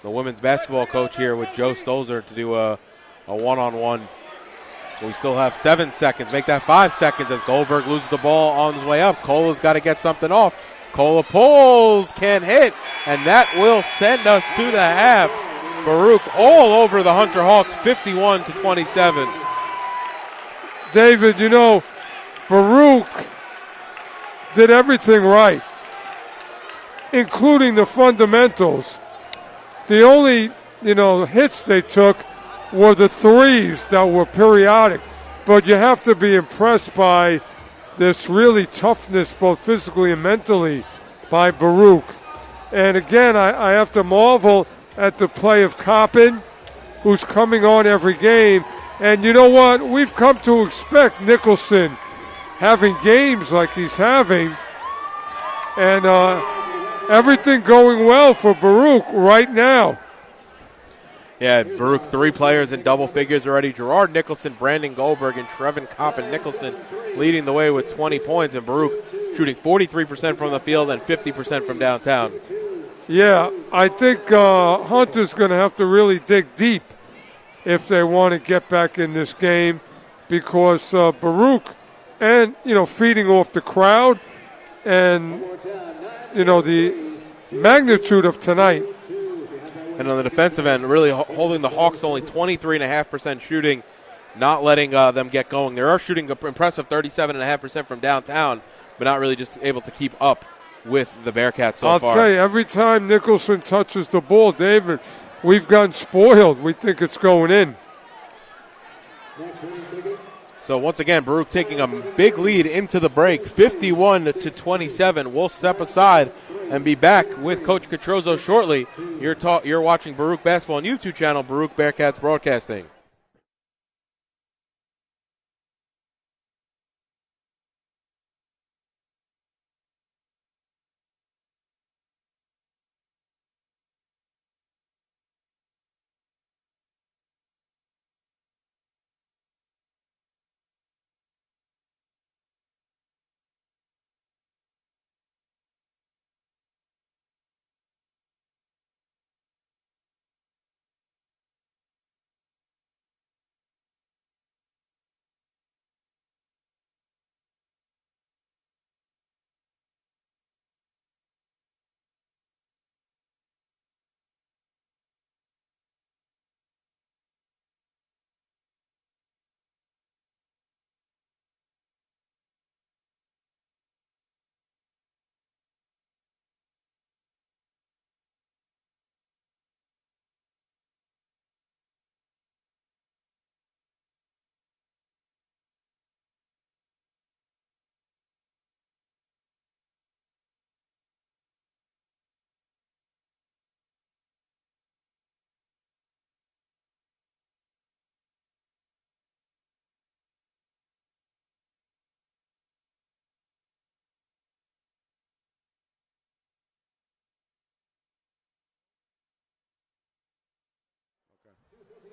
the women's basketball coach, here with Joe Stolzer to do a one-on-one. We still have 7 seconds. Make that 5 seconds as Goldberg loses the ball on his way up. Cola's got to get something off. Cola pulls, can hit, and that will send us to the half. Baruch all over the Hunter Hawks, 51-27. David, you know, Baruch did everything right, including the fundamentals. The only, hits they took were the threes that were periodic. But you have to be impressed by this really toughness, both physically and mentally, by Baruch. And again, I have to marvel at the play of Coppin, who's coming on every game. And you know what? We've come to expect Nicholson having games like he's having. And everything going well for Baruch right now. Yeah, Baruch 3 players in double figures already. Gerard Nicholson, Brandon Goldberg, and Trevin Coppin Nicholson leading the way with 20 points. And Baruch shooting 43% from the field and 50% from downtown. Yeah, I think Hunter's going to have to really dig deep if they want to get back in this game, because Baruch and, feeding off the crowd and, the magnitude of tonight. And on the defensive end, really holding the Hawks to only 23.5% shooting, not letting them get going. They are shooting an impressive 37.5% from downtown, but not really just able to keep up with the Bearcats so far. I'll tell you, every time Nicholson touches the ball, David, we've gotten spoiled. We think it's going in. So once again, Baruch taking a big lead into the break, 51-27. We'll step aside and be back with Coach Katrozo shortly. You're watching Baruch Basketball on YouTube channel, Baruch Bearcats Broadcasting.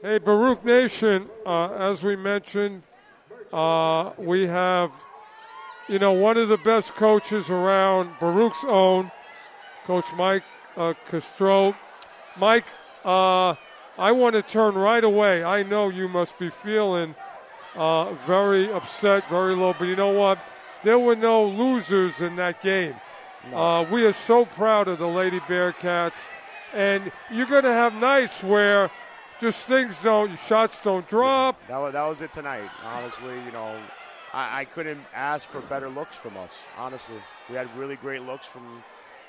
Hey, Baruch Nation, as we mentioned, we have, one of the best coaches around, Baruch's own, Coach Mike Castro. Mike, I want to turn right away. I know you must be feeling very upset, very low, but you know what? There were no losers in that game. No. We are so proud of the Lady Bearcats, and you're going to have nights where just shots don't drop. That was it tonight. Honestly, I couldn't ask for better looks from us. Honestly, we had really great looks from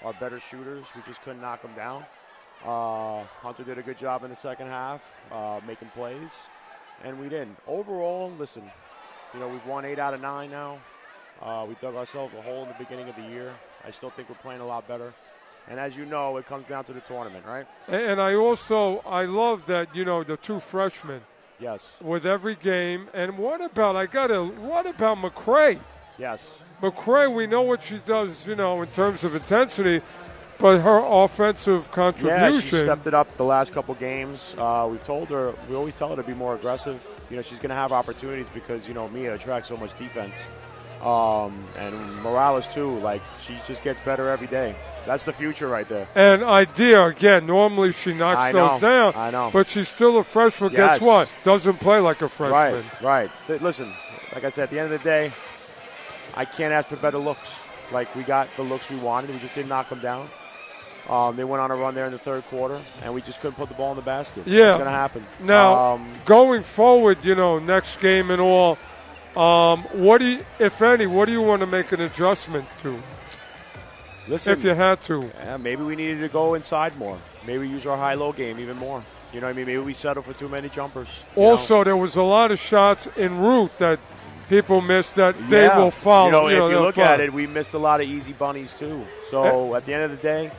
our better shooters. We just couldn't knock them down. Hunter did a good job in the second half, making plays, and we didn't. Overall, listen, we've won 8 out of 9 now. We dug ourselves a hole in the beginning of the year. I still think we're playing a lot better. And as you know, it comes down to the tournament, right? And I love that, the 2 freshmen. Yes. With every game. And what about McCray? Yes. McCray, we know what she does, in terms of intensity, but her offensive contribution. Yeah, she stepped it up the last couple games. We always tell her to be more aggressive. She's going to have opportunities because, Mia attracts so much defense. And Morales, too. She just gets better every day. That's the future right there. And Idea, again, normally she knocks those down. I know. But she's still a freshman. Yes. Guess what? Doesn't play like a freshman. Right. Listen, like I said, at the end of the day, I can't ask for better looks. We got the looks we wanted. We just didn't knock them down. They went on a run there in the third quarter, and we just couldn't put the ball in the basket. Yeah. It's going to happen. Now, going forward, next game and all, what do you want to make an adjustment to? Listen, if you had to. Yeah, maybe we needed to go inside more. Maybe use our high-low game even more. You know what I mean? Maybe we settle for too many jumpers. Also, there was a lot of shots en route that people missed that they will follow. If you look at it, we missed a lot of easy bunnies too. So at the end of the day,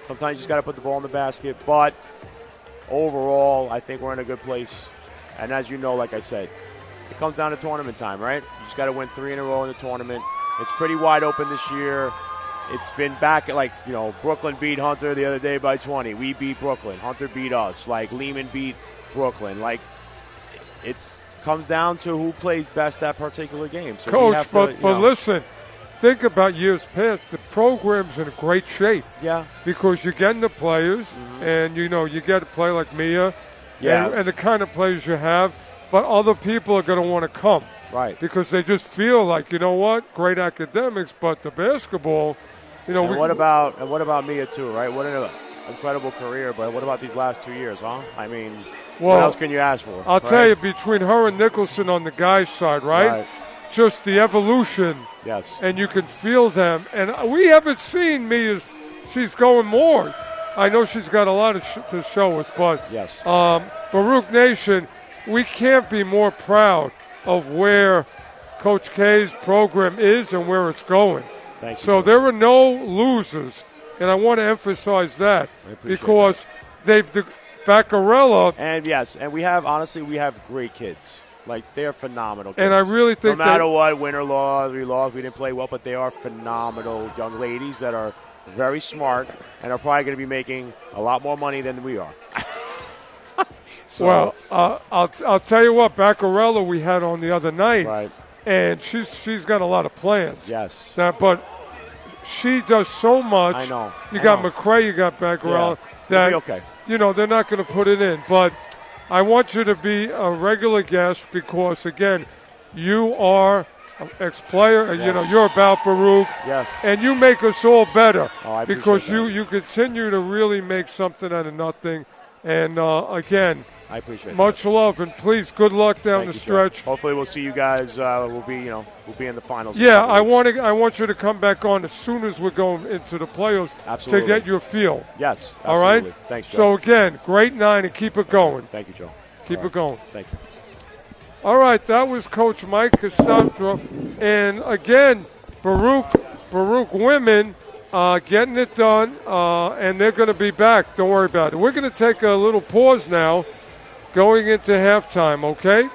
sometimes you just got to put the ball in the basket. But overall, I think we're in a good place. And as you know, like I said, it comes down to tournament time, right? You just got to win 3 in a row in the tournament. It's pretty wide open this year. It's been back at Brooklyn beat Hunter the other day by 20. We beat Brooklyn. Hunter beat us. Lehman beat Brooklyn. It comes down to who plays best that particular game. So Coach, but listen, think about years past. The program's in great shape. Yeah. Because you're getting the players, and you get a player like Mia, and the kind of players you have, but other people are going to want to come. Right. Because they just feel like, great academics, but the basketball, And what about Mia too, right? What an incredible career, but what about these last 2 years, huh? I mean, what else can you ask for? I'll tell you, between her and Nicholson on the guys' side, right? Just the evolution. Yes. And you can feel them. And we haven't seen Mia. She's going more. I know she's got a lot to show us, but yes. Baruch Nation, we can't be more proud of where Coach K's program is and where it's going. Thank you. So there are no losers, and I want to emphasize that because Baccarella. And yes, and we have great kids. They're phenomenal kids. And I really think no matter what, win or loss, we didn't play well, but they are phenomenal young ladies that are very smart and are probably going to be making a lot more money than we are. Well, I'll tell you what, Baccarella we had on the other night, right. And she's got a lot of plans. Yes. But she does so much. I know. You got McCray, you got Baccarella. That'll be okay. They're not going to put it in. But I want you to be a regular guest because, again, you are an ex-player, and you're about Baruch. Yes. And you make us all better because that. you continue to really make something out of nothing. And again, I appreciate much love, and please, good luck down the stretch. Joe. Hopefully, we'll see you guys. We'll be in the finals. Yeah, I want you to come back on as soon as we're going into the playoffs absolutely. to get your feel. Yes, absolutely. All right. Thanks, Joe. So again, great 9 and keep it going. Thank you, Joe. Keep it going. Thank you. All right, that was Coach Mike Castro, and again, Baruch women. Getting it done, and they're going to be back. Don't worry about it. We're going to take a little pause now going into halftime, okay?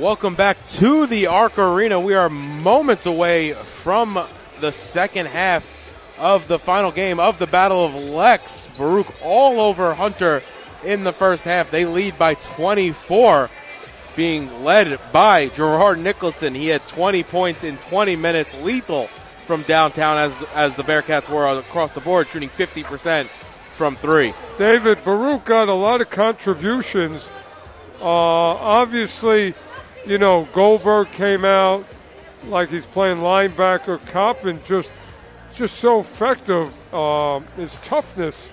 Welcome back to the Arc Arena. We are moments away from the second half of the final game of the Battle of Lex. Baruch all over Hunter in the first half. They lead by 24, being led by Gerard Nicholson. He had 20 points in 20 minutes, lethal from downtown as the Bearcats were across the board, shooting 50% from three. David, Baruch got a lot of contributions. Obviously, Goldberg came out like he's playing linebacker. Coppin just so effective. His toughness.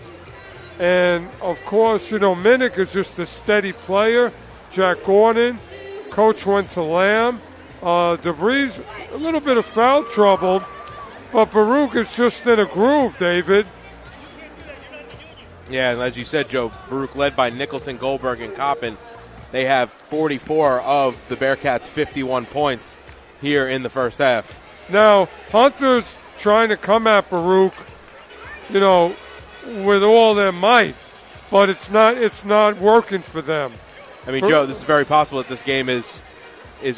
And, of course, Minnick is just a steady player. Jack Gordon, coach went to Lamb. Debris, a little bit of foul trouble, but Baruch is just in a groove, David. Yeah, and as you said, Joe, Baruch led by Nicholson, Goldberg, and Coppin. They have 44 of the Bearcats' 51 points here in the first half. Now, Hunter's trying to come at Baruch, with all their might, but it's not working for them. I mean, Joe, this is very possible that this game is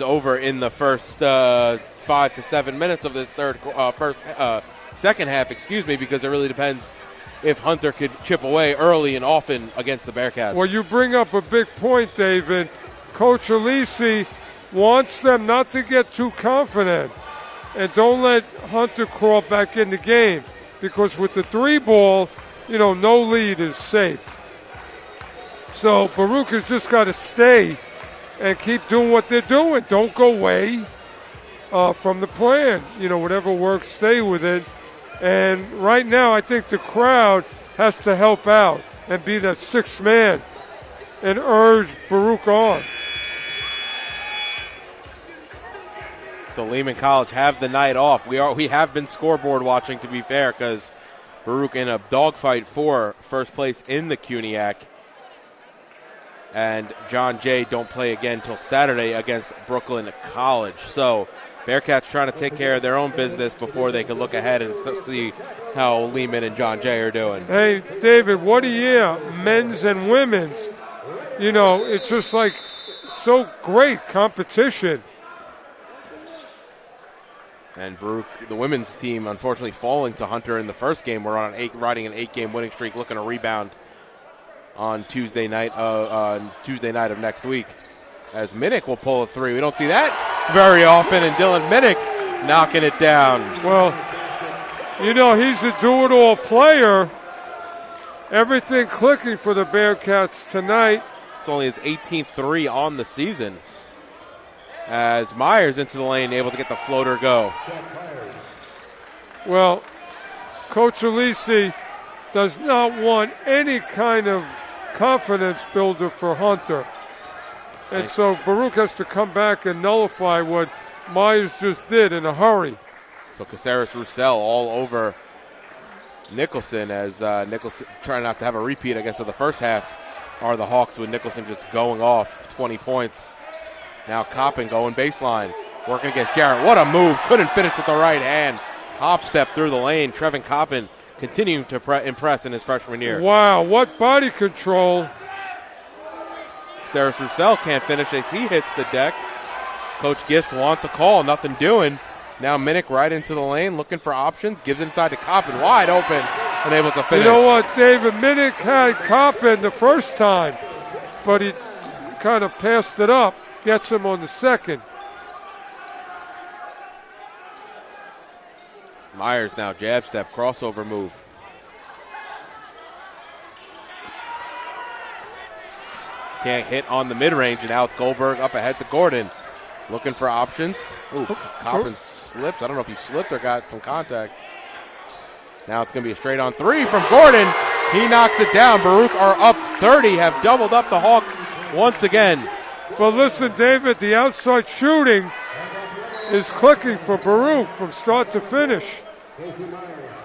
over in the first 5 to 7 minutes of this second half, because it really depends if Hunter could chip away early and often against the Bearcats. Well, you bring up a big point, David. Coach Alisi wants them not to get too confident and don't let Hunter crawl back in the game, because with the three ball, no lead is safe. So Baruch has just got to stay and keep doing what they're doing. Don't go away from the plan. Whatever works, stay with it. And right now, I think the crowd has to help out and be that sixth man and urge Baruch on. So Lehman College have the night off. We have been scoreboard watching, to be fair, because Baruch in a dogfight for first place in the CUNYAC. And John Jay don't play again until Saturday against Brooklyn College. So Bearcats trying to take care of their own business before they can look ahead and see how Lehman and John Jay are doing. Hey, David, what a year, men's and women's. It's just like so great competition. And Baruch, the women's team, unfortunately falling to Hunter in the first game. We're riding an 8-game winning streak, looking to rebound on Tuesday night of next week, as Minnick will pull a three. We don't see that very often, and Dylan Minnick knocking it down. Well, he's a do-it-all player. Everything clicking for the Bearcats tonight. It's only his 18th three on the season, as Myers into the lane, able to get the floater go. Well, Coach Alisi does not want any kind of confidence builder for Hunter. And so Baruch has to come back and nullify what Myers just did in a hurry. So Caceres Roussel all over Nicholson, as Nicholson trying not to have a repeat, I guess, of the first half are the Hawks, with Nicholson just going off 20 points. Now Coppin going baseline, working against Jarrett. What a move. Couldn't finish with the right hand. Hop step through the lane. Trevin Coppin continuing to impress in his freshman year. Wow, what body control. Caceres Roussel can't finish as he hits the deck. Coach Gist wants a call, nothing doing. Now Minnick right into the lane, looking for options, gives it inside to Coppin, wide open, unable to finish. You know what, David? Minnick had Coppin the first time, but he kind of passed it up, gets him on the second. Myers now jab step, crossover move. Can't hit on the mid-range, and now it's Goldberg up ahead to Gordon. Looking for options. Ooh, Coppin slips. I don't know if he slipped or got some contact. Now it's going to be a straight-on three from Gordon. He knocks it down. Baruch are up 30, have doubled up the Hawks once again. Well, listen, David, the outside shooting is clicking for Baruch from start to finish.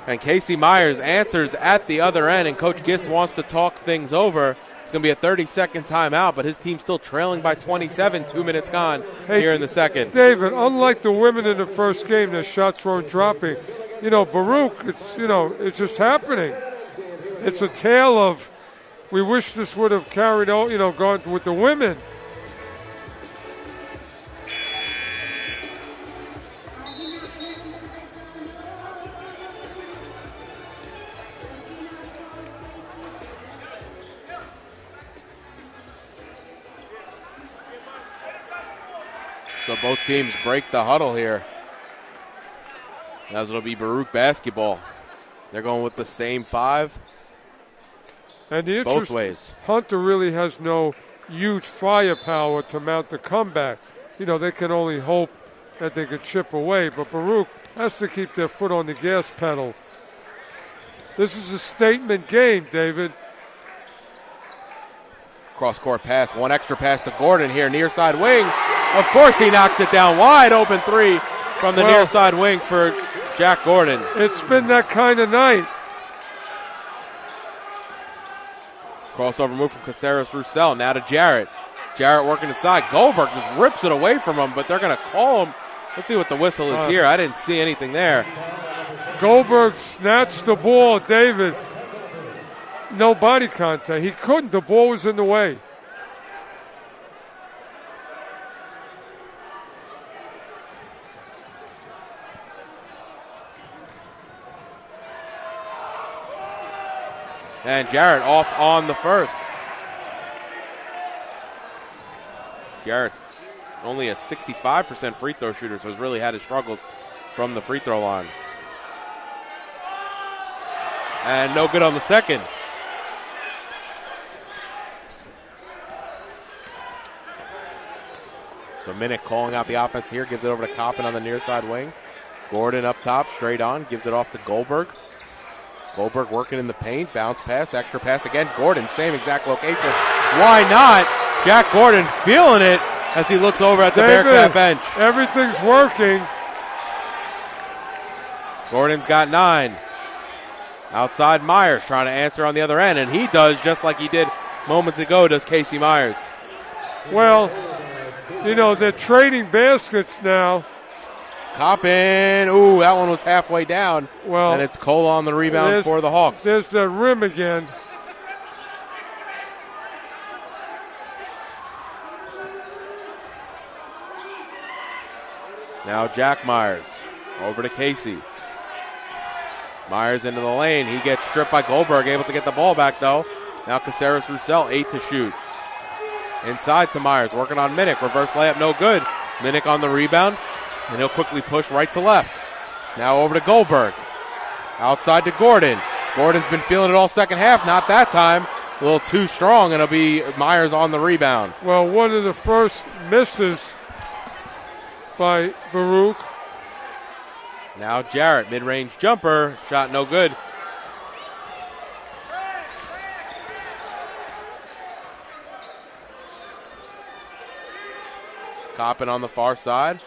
And Casey Myers answers at the other end, and Coach Gist wants to talk things over. It's going to be a 30-second timeout, but his team's still trailing by 27. 2 minutes gone here in the second. David, unlike the women in the first game, their shots weren't dropping. Baruch, it's just happening. It's a tale of, we wish this would have carried on, gone with the women. So both teams break the huddle here. As it'll be Baruch basketball. They're going with the same 5. And the both ways. Hunter really has no huge firepower to mount the comeback. You know, they can only hope that they could chip away, but Baruch has to keep their foot on the gas pedal. This is a statement game, David. Cross-court pass, one extra pass to Gordon here, near side wing. Of course he knocks it down, wide open 3 from the near side wing for Jack Gordon. It's been that kind of night. Crossover move from Caceres Roussel, now to Jarrett. Jarrett working inside. Goldberg just rips it away from him, but they're going to call him. Let's see what the whistle is here. I didn't see anything there. Goldberg snatched the ball, David. No body contact. He couldn't. The ball was in the way. And Jarrett off on the first. Jarrett only a 65% free throw shooter, so has really had his struggles from the free throw line. And no good on the second. So Minnick calling out the offense here, gives it over to Coppin on the near side wing. Gordon up top, straight on, gives it off to Goldberg. Goldberg working in the paint, bounce pass, extra pass again. Gordon, same exact location. Why not? Jack Gordon feeling it as he looks over at the Bearcat bench. Everything's working. Gordon's got 9. Outside Myers trying to answer on the other end, and he does just like he did moments ago, does Casey Myers. Well, you know, they're trading baskets now. Coppin, ooh, that one was halfway down. Well, and it's Cole on the rebound for the Hawks. There's the rim again. Now Jack Myers over to Casey. Myers into the lane. He gets stripped by Goldberg, able to get the ball back though. Now Caceres Roussel, 8 to shoot. Inside to Myers, working on Minnick. Reverse layup, no good. Minnick on the rebound, and he'll quickly push right to left. Now over to Goldberg. Outside to Gordon. Gordon's been feeling it all second half, not that time. A little too strong, and it'll be Myers on the rebound. Well, one of the first misses by Baruch. Now Jarrett, mid-range jumper, shot no good. Coppin on the far side.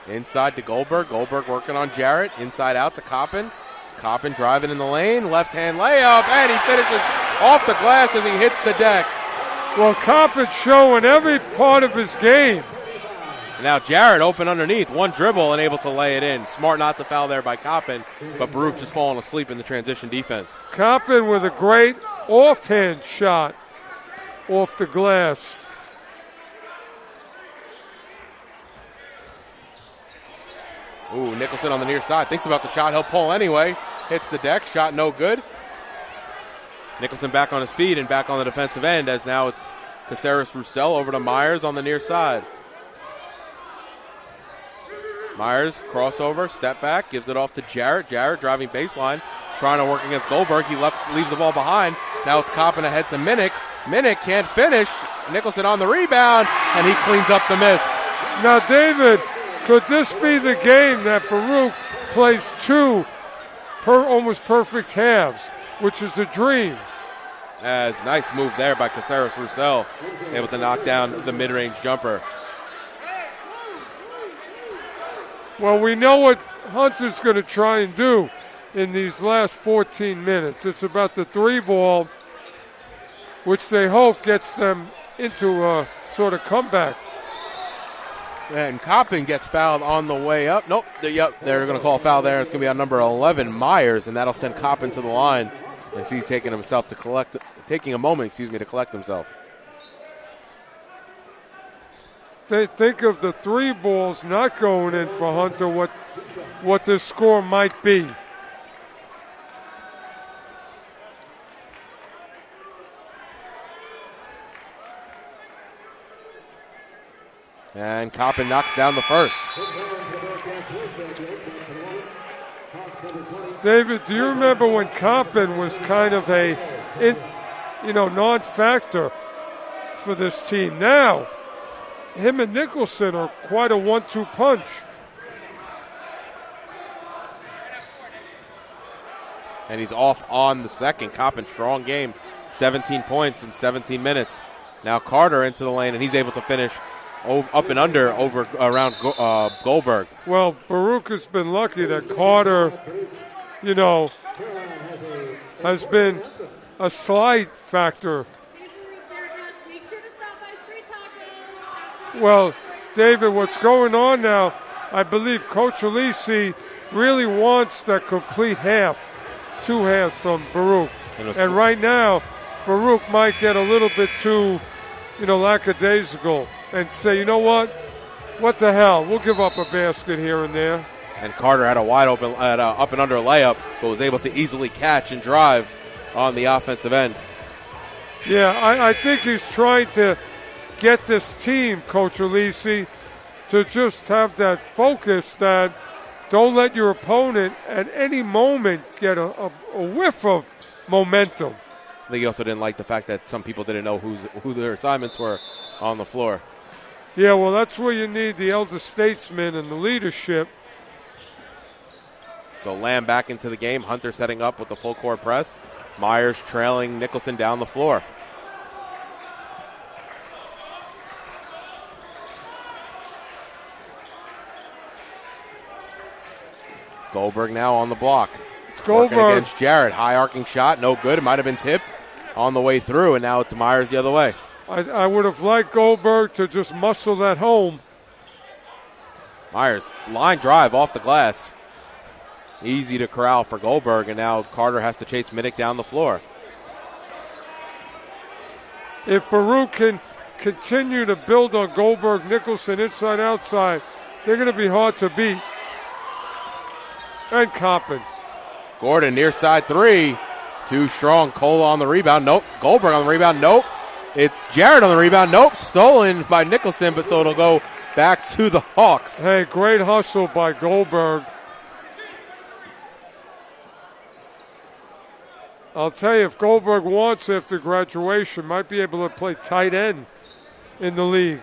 Inside to Goldberg. Goldberg working on Jarrett. Inside out to Coppin. Coppin driving in the lane. Left-hand layup, and he finishes off the glass as he hits the deck. Well, Coppin's showing every part of his game. Now Jarrett open underneath, one dribble and able to lay it in. Smart not to foul there by Coppin, but Baruch just falling asleep in the transition defense. Coppin with a great offhand shot off the glass. Ooh, Nicholson on the near side. Thinks about the shot. He'll pull anyway. Hits the deck. Shot no good. Nicholson back on his feet and back on the defensive end as now it's Caceres Roussel over to Myers on the near side. Myers, crossover, step back, gives it off to Jarrett. Jarrett driving baseline, trying to work against Goldberg. He leaves the ball behind. Now it's Coppin ahead to Minnick. Minnick can't finish. Nicholson on the rebound, and he cleans up the miss. Now, David, could this be the game that Baruch plays two almost perfect halves, which is a dream? As nice move there by Caceres Roussel, able to knock down the mid-range jumper. Well, we know what Hunter's going to try and do in these last 14 minutes. It's about the 3-ball, which they hope gets them into a sort of comeback. And Coppin gets fouled on the way up. Nope, they're going to call a foul there. It's going to be on number 11, Myers, and that'll send Coppin to the line as he's taking a moment to collect himself. They think of the 3 balls not going in for Hunter, what the score might be. And Coppin knocks down the first. David, do you remember when Coppin was kind of a non-factor for this team? Now, him and Nicholson are quite a 1-2 punch. And he's off on the second. Coppin, strong game. 17 points in 17 minutes. Now Carter into the lane, and he's able to finish up and under around Goldberg. Well, Baruch has been lucky that Carter, has been a slight factor. Well, David, what's going on now, I believe Coach Alisi really wants that complete half, 2 halves from Baruch. And right now, Baruch might get a little bit too, lackadaisical and say, you know what the hell, we'll give up a basket here and there. And Carter had a wide open, up and under layup, but was able to easily catch and drive on the offensive end. Yeah, I think he's trying to get this team, Coach Alisi, to just have that focus that don't let your opponent at any moment get a whiff of momentum. I think he also didn't like the fact that some people didn't know who their assignments were on the floor. Yeah, well, that's where you need the elder statesman and the leadership. So Lamb back into the game. Hunter setting up with the full court press. Myers trailing Nicholson down the floor. Goldberg now on the block. It's Goldberg working against Jarrett. High arcing shot, no good. It might have been tipped on the way through, and now it's Myers the other way. I would have liked Goldberg to just muscle that home. Myers, line drive off the glass. Easy to corral for Goldberg, and now Carter has to chase Minnick down the floor. If Baruch can continue to build on Goldberg, Nicholson, inside, outside, they're going to be hard to beat. And Coppin. Gordon near side 3. Too strong. Cole on the rebound. Nope. Goldberg on the rebound. Nope. It's Jarrett on the rebound. Nope. Stolen by Nicholson, but so it'll go back to the Hawks. Hey, great hustle by Goldberg. I'll tell you, if Goldberg wants after graduation, might be able to play tight end in the league.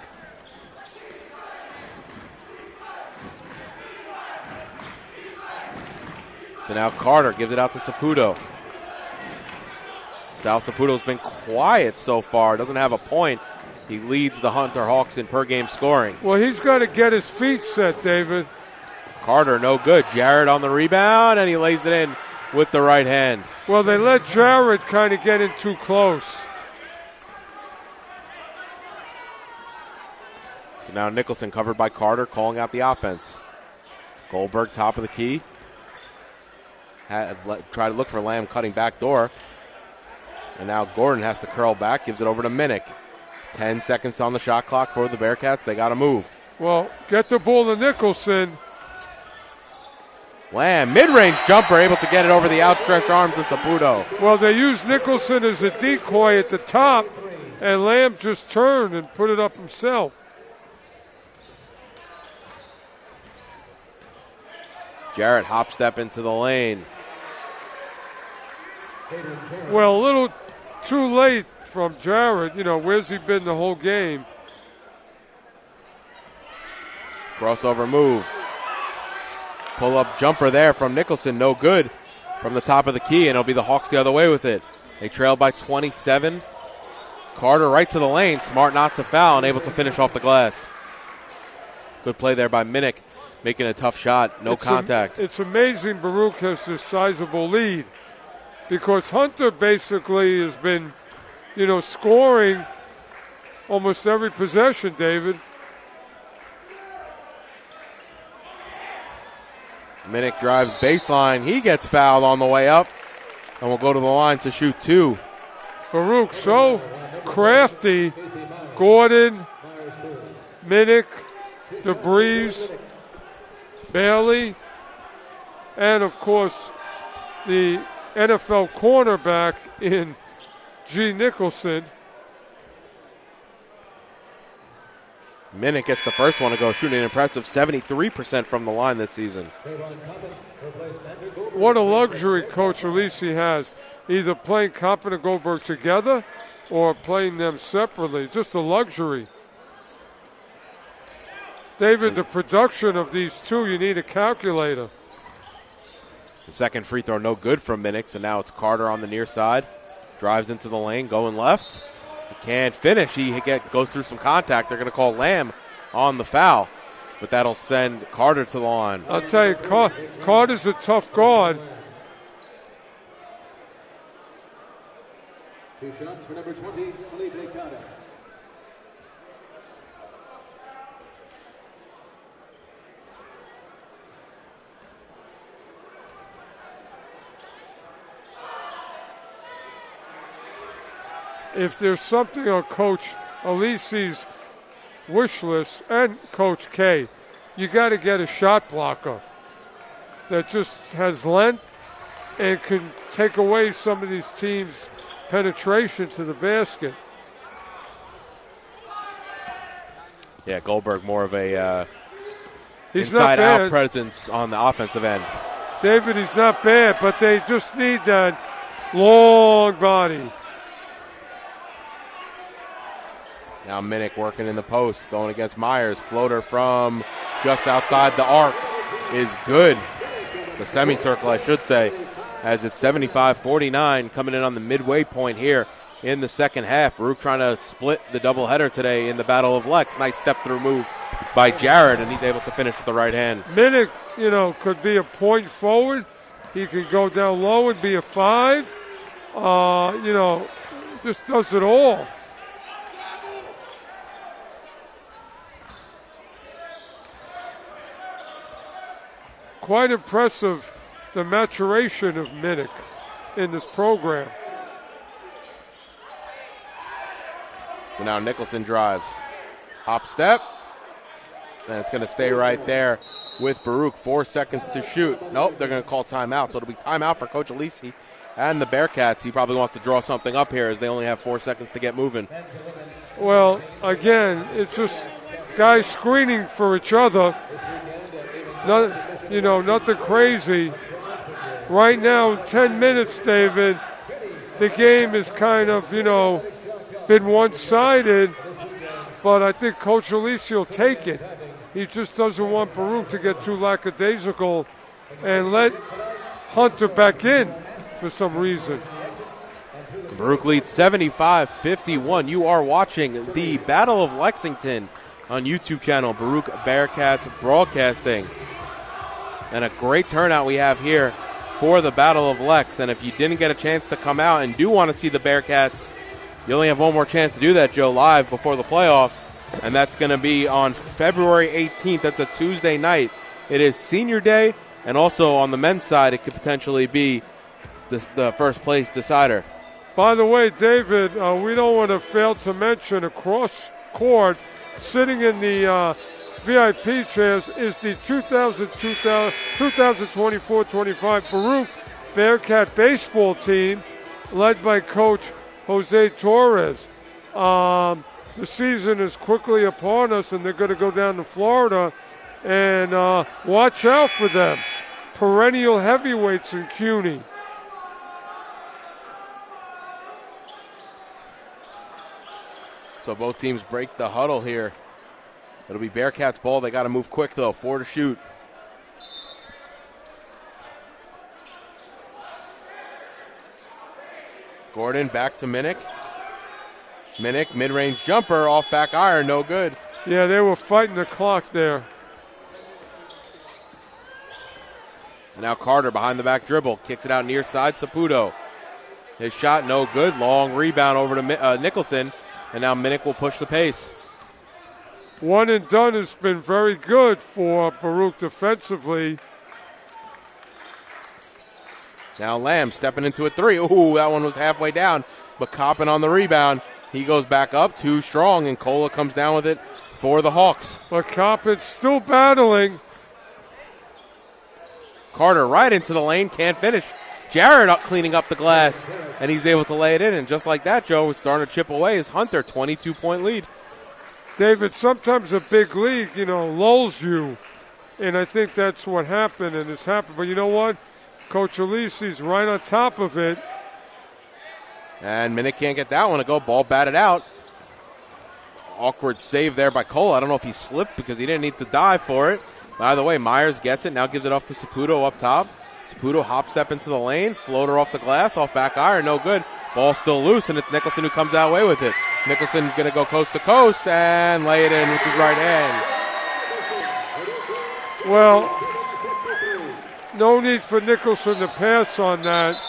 So now Carter gives it out to Saputo. Sal Saputo's been quiet so far. Doesn't have a point. He leads the Hunter Hawks in per-game scoring. Well, he's got to get his feet set, David. Carter, no good. Jarrett on the rebound, and he lays it in with the right hand. Well, they let Jarrett kind of get in too close. So now Nicholson covered by Carter, calling out the offense. Goldberg, top of the key. Try to look for Lamb cutting back door. And now Gordon has to curl back, gives it over to Minnick. 10 seconds on the shot clock for the Bearcats. They got to move. Well, get the ball to Nicholson. Lamb, mid-range jumper, able to get it over the outstretched arms of Saputo. Well, they used Nicholson as a decoy at the top, and Lamb just turned and put it up himself. Jarrett hop step into the lane. Well, a little too late from Jarrett. Where's he been the whole game? Crossover move. Pull-up jumper there from Nicholson, no good from the top of the key, and it'll be the Hawks the other way with it. They trail by 27. Carter right to the lane, smart not to foul, and able to finish off the glass. Good play there by Minnick, making a tough shot, no contact. It's amazing Baruch has this sizable lead because Hunter basically has been, scoring almost every possession, David. Minnick drives baseline. He gets fouled on the way up, and will go to the line to shoot 2. Baruch so crafty. Gordon, Minnick, DeBreeze, Bailey, and, of course, the NFL cornerback in G. Nicholson. Minnick gets the first one to go, shooting an impressive 73% from the line this season. What a luxury Coach Alisi has, either playing Coppin and Goldberg together or playing them separately. Just a luxury. David, the production of these two, you need a calculator. The second free throw no good from Minnick, so now it's Carter on the near side. Drives into the lane, going left. He can't finish. He goes through some contact. They're going to call Lamb on the foul, but that'll send Carter to the line. I'll tell you, Carter's a tough guard. 2 shots for number 20, Felipe Carter. If there's something on Coach Alisi's wish list and Coach K, you got to get a shot blocker that just has length and can take away some of these teams' penetration to the basket. Yeah, Goldberg more of a He's not bad. inside-out presence on the offensive end. David, he's not bad, but they just need that long body. Now Minnick working in the post, going against Myers. Floater from just outside the arc is good. The semicircle, I should say, as it's 75-49 coming in on the midway point here in the second half. Baruch trying to split the doubleheader today in the Battle of Lex. Nice step-through move by Jared, and he's able to finish with the right hand. Minnick, could be a point forward. He could go down low and be a 5. Just does it all. Quite impressive, the maturation of Minnick in this program. So now Nicholson drives. Hop step. And it's going to stay right there with Baruch. 4 seconds to shoot. Nope, they're going to call timeout. So it'll be timeout for Coach Alisi and the Bearcats. He probably wants to draw something up here as they only have 4 seconds to get moving. Well, again, it's just guys screening for each other. Nothing crazy. Right now, 10 minutes, David, the game is kind of, been one-sided, but I think Coach Alisi will take it. He just doesn't want Baruch to get too lackadaisical and let Hunter back in for some reason. Baruch leads 75-51. You are watching the Battle of Lexington on YouTube channel, Baruch Bearcats Broadcasting. And a great turnout we have here for the Battle of Lex. And if you didn't get a chance to come out and do want to see the Bearcats, you only have one more chance to do that, Joe, live before the playoffs. And that's going to be on February 18th. That's a Tuesday night. It is senior day. And also on the men's side, it could potentially be the first place decider. By the way, David, we don't want to fail to mention across court, sitting in the VIP chairs, is the 2024-25 Baruch Bearcat baseball team led by Coach Jose Torres. The season is quickly upon us, and they're going to go down to Florida, and watch out for them. Perennial heavyweights in CUNY. So both teams break the huddle here. It'll be Bearcats ball. They got to move quick, though. 4 to shoot. Gordon back to Minnick. Minnick, mid-range jumper, off back iron, no good. Yeah, they were fighting the clock there. And now Carter behind the back dribble. Kicks it out near side, Saputo. His shot, no good. Long rebound over to Nicholson. And now Minnick will push the pace. One and done has been very good for Baruch defensively. Now Lamb stepping into a 3. Ooh, that one was halfway down. But Coppin on the rebound. He goes back up, too strong, and Cola comes down with it for the Hawks. But Coppin's still battling. Carter right into the lane, can't finish. Jared cleaning up the glass, and he's able to lay it in. And just like that, Joe, it's starting to chip away. Is Hunter, 22-point lead. David, sometimes a big league, lulls you. And I think that's what happened, and it's happened. But you know what? Coach Alisi's right on top of it. And Minnick can't get that one to go. Ball batted out. Awkward save there by Cole. I don't know if he slipped because he didn't need to dive for it. By the way, Myers gets it. Now gives it off to Saputo up top. Saputo hop step into the lane. Floater off the glass. Off back iron. No good. Ball still loose, and it's Nicholson who comes that way with it. Nicholson's going to go coast to coast and lay it in with his right hand. Well, no need for Nicholson to pass on that.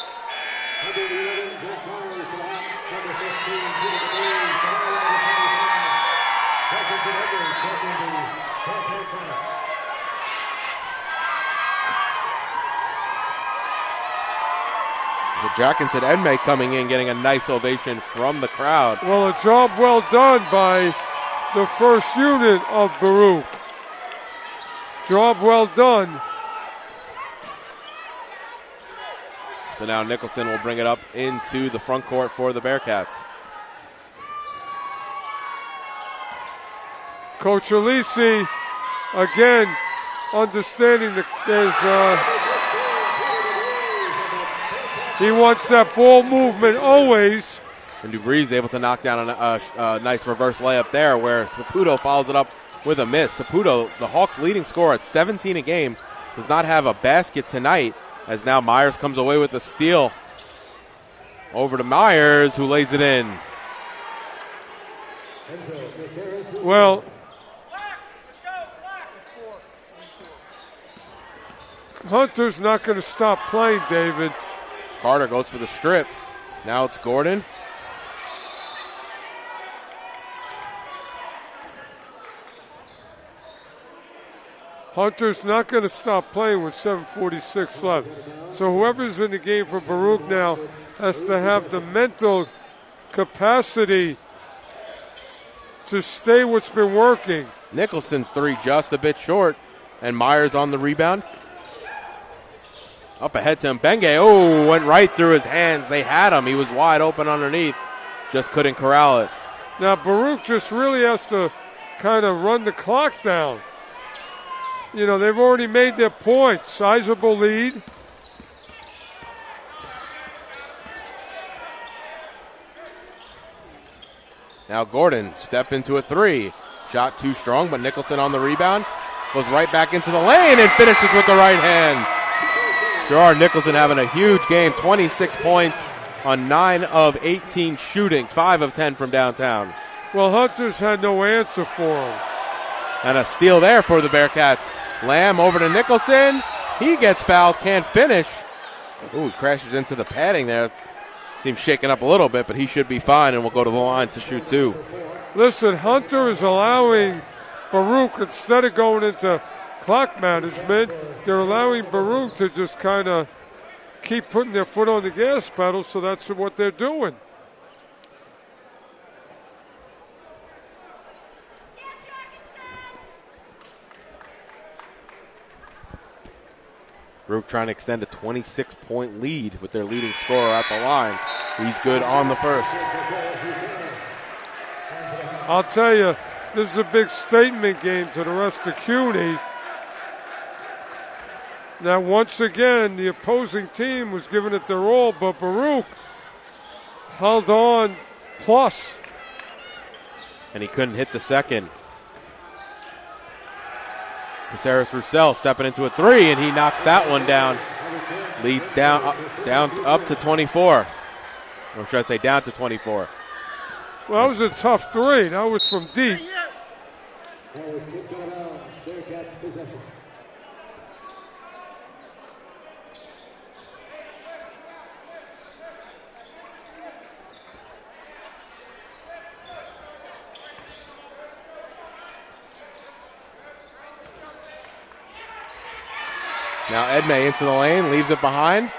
Jackinson Edmey coming in, getting a nice ovation from the crowd. Well, a job well done by the first unit of Baruch. Job well done. So now Nicholson will bring it up into the front court for the Bearcats. Coach Alisi, again, understanding that there's... he wants that ball movement always. And Dupree's able to knock down a nice reverse layup there where Saputo follows it up with a miss. Saputo, the Hawks' leading scorer at 17 a game, does not have a basket tonight as now Myers comes away with a steal. Over to Myers, who lays it in. Well, Hunter's not going to stop playing, David. Carter goes for the strip. Now it's Gordon. Hunter's not going to stop playing with 7:46 left. So whoever's in the game for Baruch now has to have the mental capacity to stay what's been working. Nicholson's three just a bit short, and Myers on the rebound. Up ahead to Mbenge. Oh, went right through his hands. They had him. He was wide open underneath. Just couldn't corral it. Now, Baruch just really has to kind of run the clock down. They've already made their point. Sizable lead. Now Gordon step into a three. Shot too strong, but Nicholson on the rebound. Goes right back into the lane and finishes with the right hand. Gerard Nicholson having a huge game, 26 points on 9 of 18 shooting, 5 of 10 from downtown. Well, Hunter's had no answer for him. And a steal there for the Bearcats. Lamb over to Nicholson. He gets fouled, can't finish. Ooh, crashes into the padding there. Seems shaken up a little bit, but he should be fine and will go to the line to shoot two. Listen, Hunter is allowing Baruch, instead of going into clock management, they're allowing Baruch to just kind of keep putting their foot on the gas pedal, so that's what they're doing. Baruch trying to extend a 26-point lead with their leading scorer at the line. He's good on the first. I'll tell you, this is a big statement game to the rest of CUNY. Now, once again, the opposing team was giving it their all, but Baruch held on plus. And he couldn't hit the second. Caceres Roussel stepping into a three, and he knocks that one down. Leads down up to 24. Or should I say down to 24. Well, that was a tough three. That was from deep. Now Edmey into the lane, leaves it behind.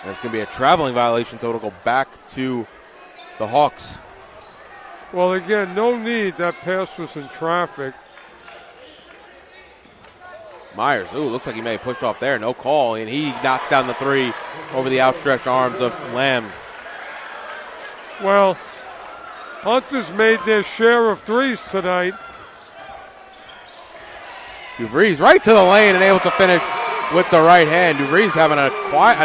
And it's going to be a traveling violation, so it'll go back to the Hawks. Well, again, no need. That pass was in traffic. Myers, looks like he may have pushed off there. No call, and he knocks down the three over the outstretched arms of Lamb. Well, Hunter's made their share of threes tonight. DeVries right to the lane and able to finish with the right hand. DeVries having a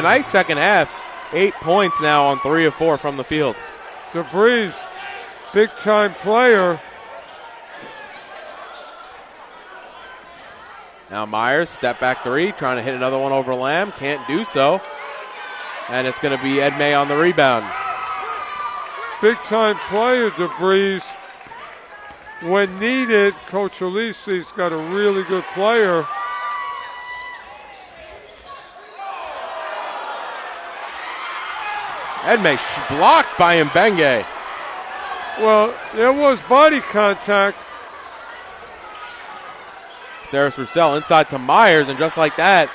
nice second half. 8 points now on 3 of 4 from the field. DeVries, big-time player. Now Myers, step back three, trying to hit another one over Lamb. Can't do so. And it's going to be Ed May on the rebound. Big-time player, DeVries. When needed, Coach Alisi's got a really good player. Ed May blocked by Mbenge. Well, there was body contact. Saris Roussel inside to Myers, and just like that,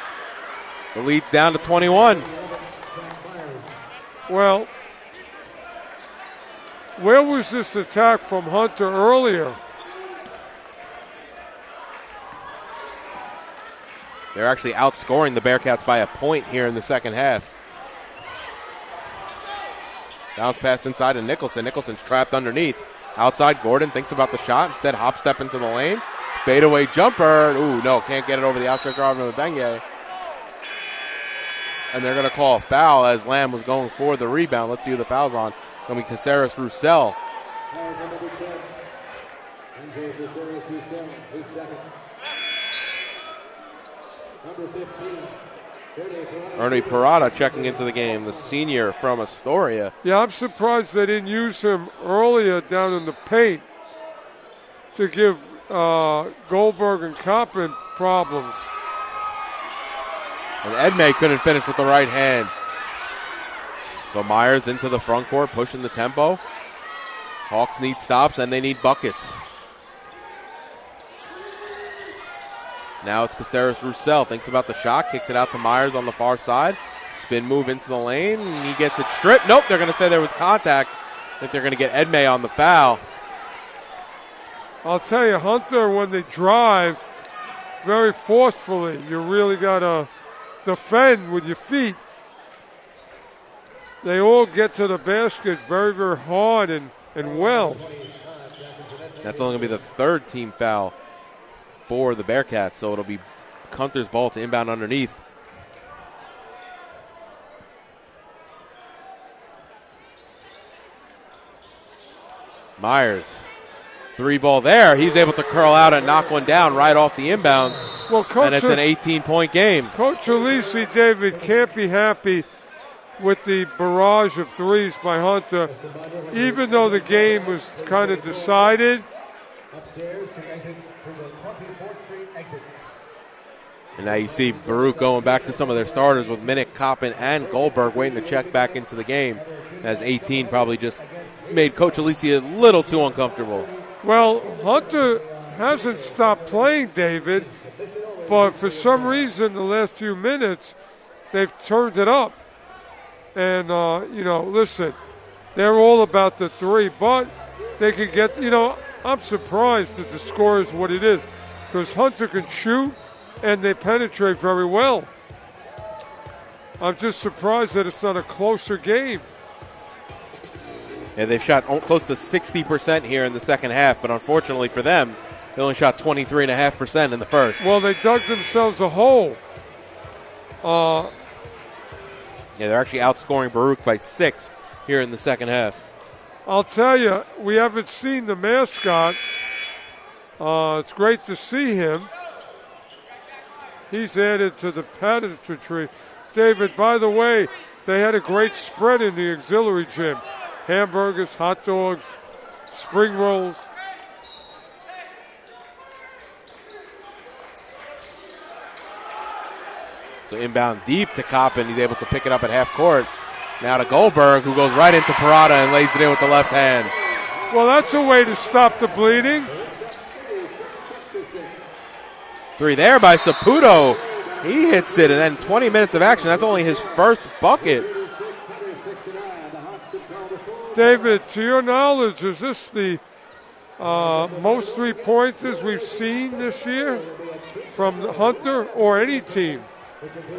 the lead's down to 21. Well, where was this attack from Hunter earlier? They're actually outscoring the Bearcats by a point here in the second half. Bounce pass inside to Nicholson. Nicholson's trapped underneath. Outside, Gordon thinks about the shot. Instead, hop step into the lane. Fadeaway jumper. Ooh, no, can't get it over the outstretched arm of Mbenge. And they're going to call a foul as Lamb was going for the rebound. Let's see who the foul's on. Going to be Caceres Roussel. Ernie Parada checking into the game, the senior from Astoria. Yeah, I'm surprised they didn't use him earlier down in the paint to give Goldberg and Coppin problems. And Ed May couldn't finish with the right hand. So Myers into the front court, pushing the tempo. Hawks need stops and they need buckets. Now it's Caceres Roussel. Thinks about the shot, kicks it out to Myers on the far side. Spin move into the lane. He gets it stripped. Nope, they're going to say there was contact. I think they're going to get Ed May on the foul. I'll tell you, Hunter, when they drive very forcefully, you really got to defend with your feet. They all get to the basket very, very hard and well. That's only going to be the third team foul for the Bearcats, so it'll be Hunter's ball to inbound underneath. Myers, three ball there. He's able to curl out and knock one down right off the inbounds. Well, Coach, and it's an 18-point game. Coach Alisi, David, can't be happy with the barrage of threes by Hunter, even though the game was kind of decided. And now you see Baruch going back to some of their starters with Minnick, Coppin, and Goldberg waiting to check back into the game, as 18 probably just made Coach Alisi a little too uncomfortable. Well, Hunter hasn't stopped playing, David, but for some reason the last few minutes they've turned it up. And, listen, they're all about the three, but they could get, I'm surprised that the score is what it is, because Hunter can shoot and they penetrate very well. I'm just surprised that it's not a closer game. Yeah, they've shot close to 60% here in the second half, but unfortunately for them, they only shot 23.5% in the first. Well, they dug themselves a hole. Yeah, they're actually outscoring Baruch by 6 here in the second half. I'll tell you, we haven't seen the mascot. It's great to see him. He's added to the pageantry. David, by the way, they had a great spread in the auxiliary gym. Hamburgers, hot dogs, spring rolls. So inbound deep to Coppin. He's able to pick it up at half court. Now to Goldberg, who goes right into Parada and lays it in with the left hand. Well, that's a way to stop the bleeding. Three there by Saputo. He hits it, and then 20 minutes of action. That's only his first bucket. David, to your knowledge, is this the most three-pointers we've seen this year from Hunter or any team.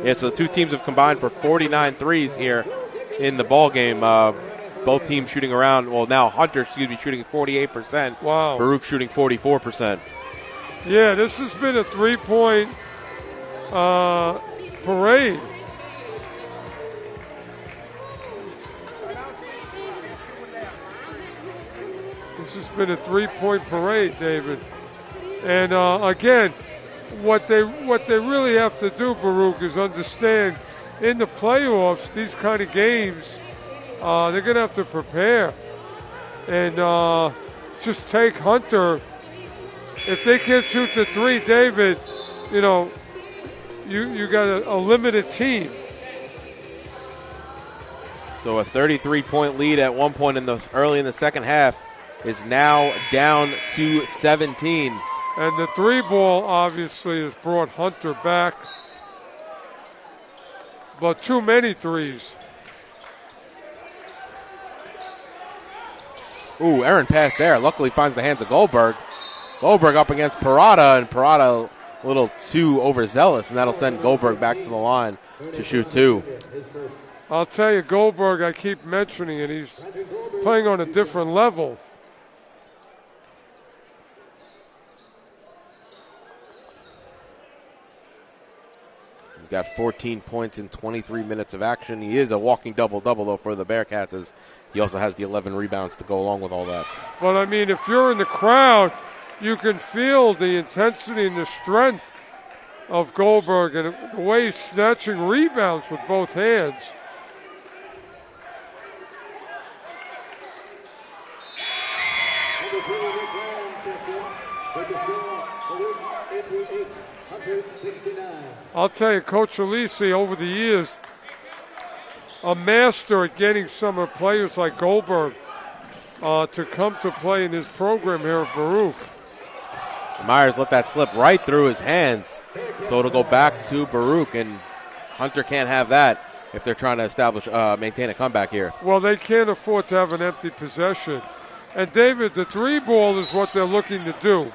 Yeah, so the two teams have combined for 49 threes here in the ball game. Both teams shooting around, well, now Hunter, shooting 48%. Wow. Baruch shooting 44%. Yeah, this has been a three-point parade. This has been a three-point parade, David. And again, what they really have to do, Baruch, is understand in the playoffs, these kind of games, they're going to have to prepare and just take Hunter. If they can't shoot the three, David, you got a limited team. So a 33-point lead at one point early in the second half is now down to 17. And the three ball obviously has brought Hunter back. But too many threes. Ooh, errant pass there. Luckily finds the hands of Goldberg. Goldberg up against Parada, and Parada a little too overzealous, and that'll send Goldberg back to the line to shoot two. I'll tell you, Goldberg, I keep mentioning it, he's playing on a different level. He's got 14 points in 23 minutes of action. He is a walking double-double, though, for the Bearcats, as he also has the 11 rebounds to go along with all that. But, I mean, if you're in the crowd, you can feel the intensity and the strength of Goldberg and the way he's snatching rebounds with both hands. I'll tell you, Coach Alisi, over the years, a master at getting some of players like Goldberg to come to play in his program here at Baruch. Myers let that slip right through his hands, so it'll go back to Baruch, and Hunter can't have that if they're trying to maintain a comeback here. Well, they can't afford to have an empty possession. And, David, the three ball is what they're looking to do,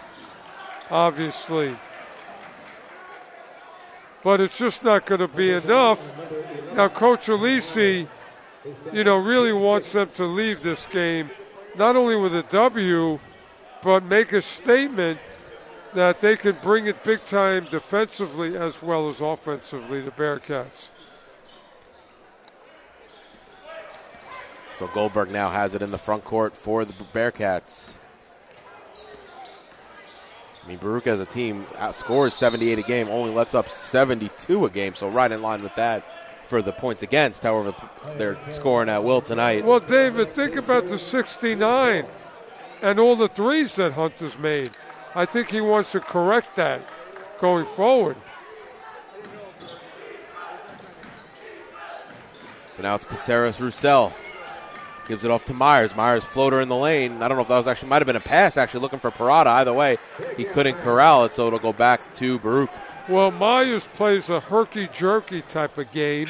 obviously. But it's just not going to be enough. Now, Coach Alisi, really wants them to leave this game not only with a W, but make a statement that they can bring it big time defensively as well as offensively, the Bearcats. So Goldberg now has it in the front court for the Bearcats. I mean, Baruch as a team scores 78 a game, only lets up 72 a game, so right in line with that for the points against. However, they're scoring at will tonight. Well, David, think about the 69 and all the threes that Hunter's made. I think he wants to correct that going forward. So now it's Caceres-Roussel. Gives it off to Myers. Myers floater in the lane. I don't know if that was might have been a pass, actually, looking for Parada. Either way, he couldn't corral it, so it'll go back to Baruch. Well, Myers plays a herky-jerky type of game.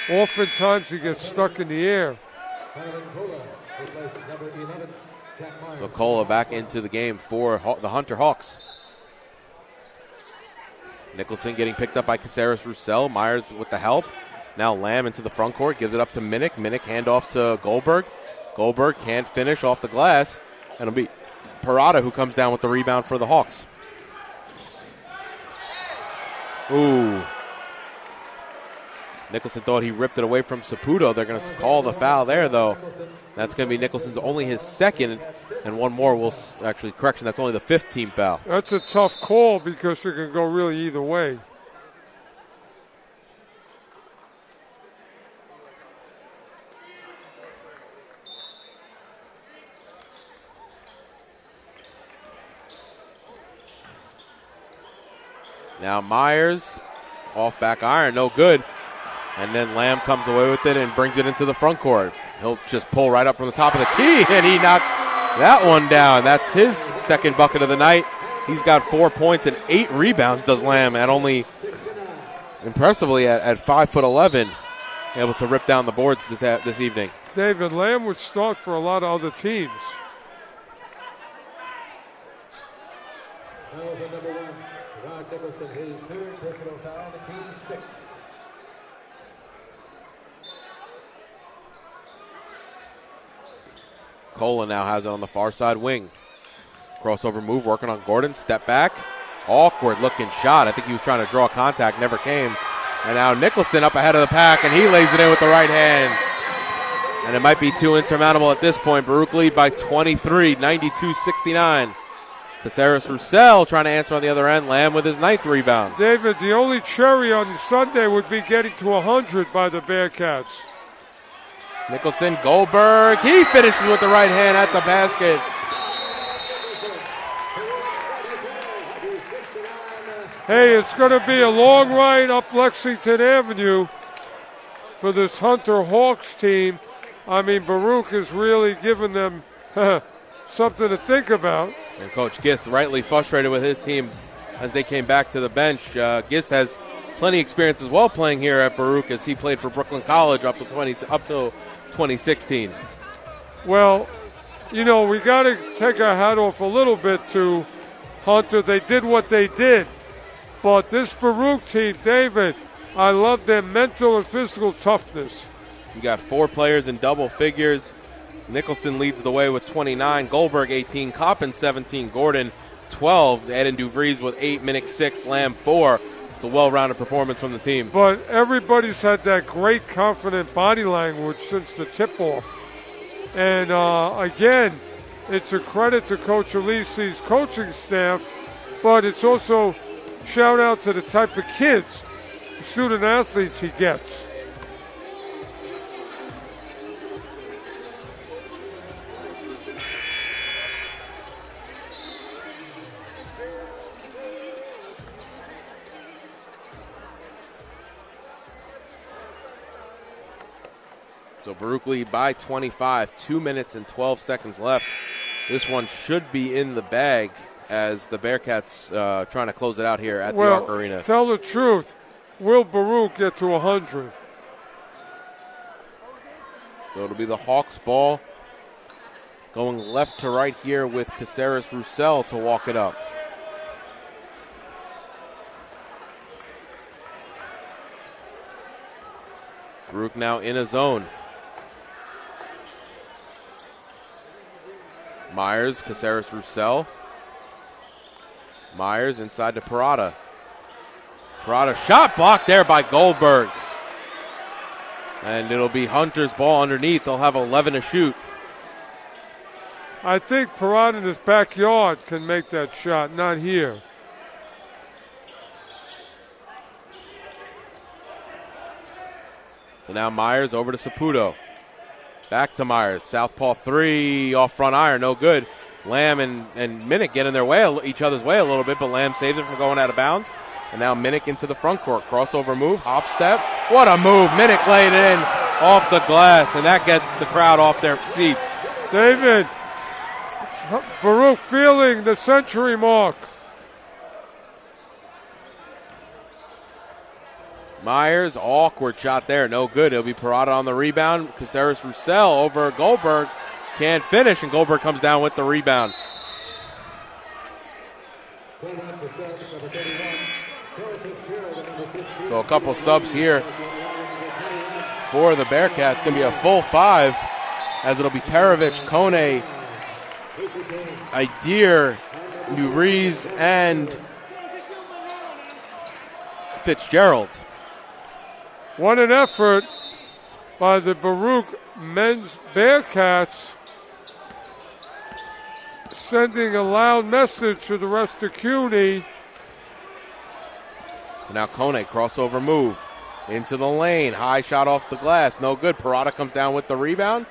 Oftentimes he gets stuck in the air. So Cola back into the game for the Hunter Hawks. Nicholson getting picked up by Caceres-Roussel. Myers with the help. Now Lamb into the front court, gives it up to Minnick. Minnick handoff to Goldberg. Goldberg can't finish off the glass. And it'll be Parada who comes down with the rebound for the Hawks. Ooh. Nicholson thought he ripped it away from Saputo. They're going to call the foul there, though. That's going to be Nicholson's only his second, and one more will actually, correction, that's only the fifth team foul. That's a tough call because it can go really either way. Now Myers, off back iron, no good. And then Lamb comes away with it and brings it into the front court. He'll just pull right up from the top of the key, and he knocks that one down. That's his second bucket of the night. He's got 4 points and 8 rebounds, does Lamb, at only, impressively, at 5'11", able to rip down the boards this evening. David, Lamb would start for a lot of other teams. Fouls on number 1, Rod Nicholson, his third personal foul, the team's 6th. Cola now has it on the far side wing. Crossover move, working on Gordon. Step back. Awkward looking shot. I think he was trying to draw contact, never came. And now Nicholson up ahead of the pack, and he lays it in with the right hand. And it might be too insurmountable at this point. Baruch lead by 23, 92-69. Caceres Roussel trying to answer on the other end. Lamb with his 9th rebound. David, the only cherry on Sunday would be getting to 100 by the Bearcats. Nicholson, Goldberg. He finishes with the right hand at the basket. Hey, it's going to be a long ride up Lexington Avenue for this Hunter Hawks team. I mean, Baruch is really giving them something to think about. And Coach Gist rightly frustrated with his team as they came back to the bench. Gist has plenty of experience as well playing here at Baruch, as he played for Brooklyn College up to 2016. Well, you know, we got to take our hat off a little bit to Hunter. They did what they did. But this Baruch team, David, I love their mental and physical toughness. You got 4 players in double figures. Nicholson leads the way with 29, Goldberg 18, Coppin 17, Gordon 12, Eden DeVries with 8, Minnick 6, Lamb 4. It's a well-rounded performance from the team. But everybody's had that great confident body language since the tip-off. And again, it's a credit to Coach Elise's coaching staff, but it's also shout out to the type of kids, student athletes he gets. So Baruch lead by 25, 2 minutes and 12 seconds left. This one should be in the bag as the Bearcats trying to close it out here at the Arc Arena. Tell the truth, will Baruch get to 100? So it'll be the Hawks ball going left to right here with Caceres Roussel to walk it up. Baruch now in a zone. Myers, Caceres Roussel. Myers inside to Parada. Parada shot blocked there by Goldberg. And it'll be Hunter's ball underneath. They'll have 11 to shoot. I think Parada in his backyard can make that shot, not here. So now Myers over to Saputo. Back to Myers. Southpaw 3 off front iron, no good. Lamb and Minnick get in their way, each other's way a little bit, but Lamb saves it from going out of bounds. And now Minnick into the front court. Crossover move, hop step. What a move. Minnick laid it in off the glass, and that gets the crowd off their seats. David, Baruch feeling the century mark. Myers, awkward shot there, no good. It'll be Parada on the rebound. Caceres Roussel over Goldberg. Can't finish, and Goldberg comes down with the rebound. So a couple subs here for the Bearcats. It's going to be a full 5, as it'll be Perovich, Kone, Idir, DeVries, and Fitzgerald. What an effort by the Baruch men's Bearcats, sending a loud message to the rest of CUNY. So now Kone, crossover move into the lane. High shot off the glass, no good. Parada comes down with the rebound.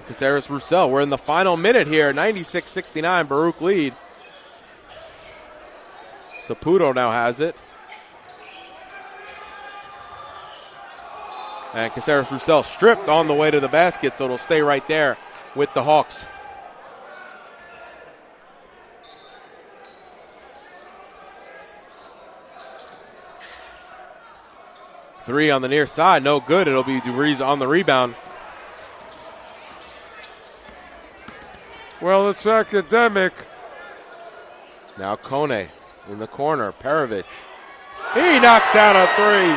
Caceres Roussel, we're in the final minute here. 96-69, Baruch lead. Saputo now has it. And Caceres Roussel stripped on the way to the basket, so it'll stay right there with the Hawks. Three on the near side, no good. It'll be DeVries on the rebound. Well, it's academic. Now Kone in the corner. Perovic. He knocks down a three.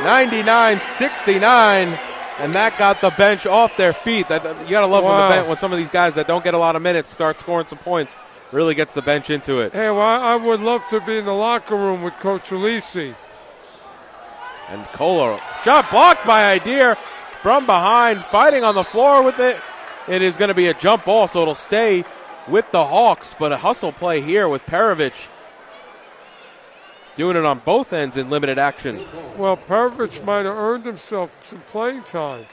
99-69. And that got the bench off their feet. You got to love when some of these guys that don't get a lot of minutes start scoring some points. Really gets the bench into it. Hey, well, I would love to be in the locker room with Coach Alisi. And Kohler, shot blocked by Idea from behind, fighting on the floor with it. It is going to be a jump ball, so it'll stay with the Hawks, but a hustle play here with Perovic doing it on both ends in limited action. Well, Perovic might have earned himself some playing time.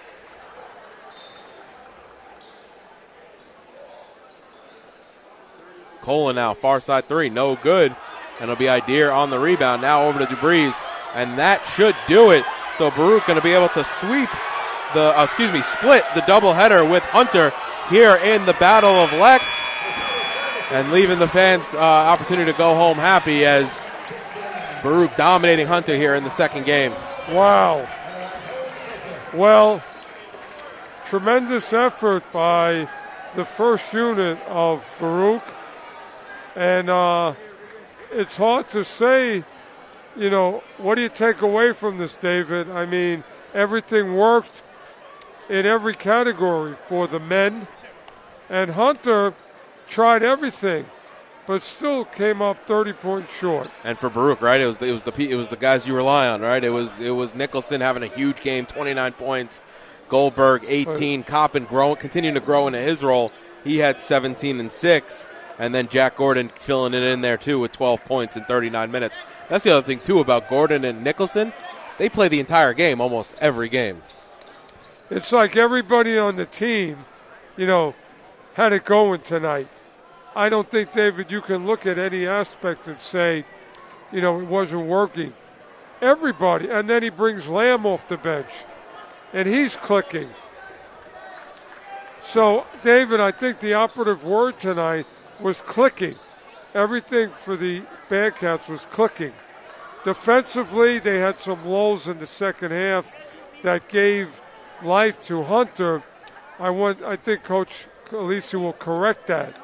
Kohler now, far side three, no good. And it'll be Idea on the rebound. Now over to DeBreeze, and that should do it. So Baruch going to be able to split the doubleheader with Hunter here in the Battle of Lex, and leaving the fans opportunity to go home happy as Baruch dominating Hunter here in the second game. Wow. Well, tremendous effort by the first unit of Baruch. And it's hard to say, what do you take away from this, David? I mean, everything worked in every category for the men. And Hunter tried everything, but still came up 30 points short. And for Baruch, right? It was the guys you rely on, right? It was Nicholson having a huge game, 29 points. Goldberg 18. Coppin continuing to grow into his role. He had 17 and 6, and then Jack Gordon filling it in there too with 12 points in 39 minutes. That's the other thing too about Gordon and Nicholson. They play the entire game, almost every game. It's like everybody on the team, had it going tonight. I don't think, David, you can look at any aspect and say, it wasn't working. Everybody, and then he brings Lamb off the bench, and he's clicking. So, David, I think the operative word tonight was clicking. Everything for the Bearcats was clicking. Defensively, they had some lulls in the second half that gave life to Hunter. I think Coach Alisi will correct that.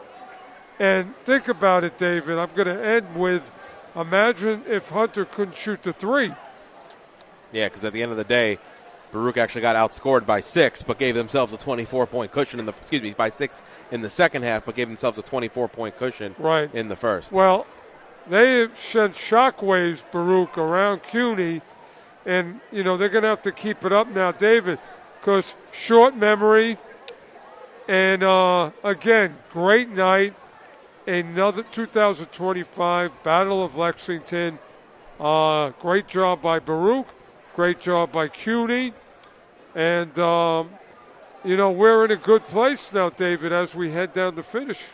And think about it, David. I'm going to end with, imagine if Hunter couldn't shoot the three. Yeah, because at the end of the day, Baruch actually got outscored by 6, but gave themselves a 24-point cushion by 6 in the second half, but gave themselves a 24-point cushion in the first. Well, they have sent shockwaves, Baruch, around CUNY, and, they're going to have to keep it up now, David, because short memory, and, again, great night. Another 2025 Battle of Lexington. Great job by Baruch. Great job by CUNY. And, we're in a good place now, David, as we head down the finish.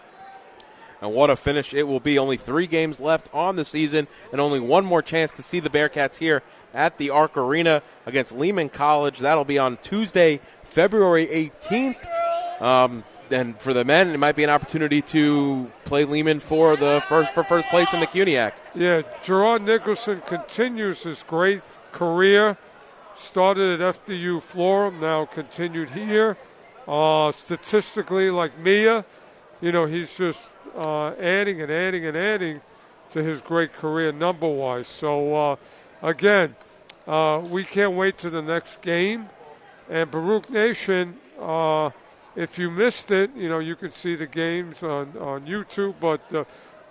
And what a finish it will be. Only 3 games left on the season and only one more chance to see the Bearcats here at the Arc Arena against Lehman College. That'll be on Tuesday, February 18th. And for the men, it might be an opportunity to play Lehman for first place in the CUNYAC. Yeah, Gerard Nicholson continues his great career. Started at FDU Florham, now continued here. Statistically, like Mia, he's just adding and adding and adding to his great career number-wise. So, again, we can't wait to the next game. And Baruch Nation, if you missed it, you can see the games on YouTube, but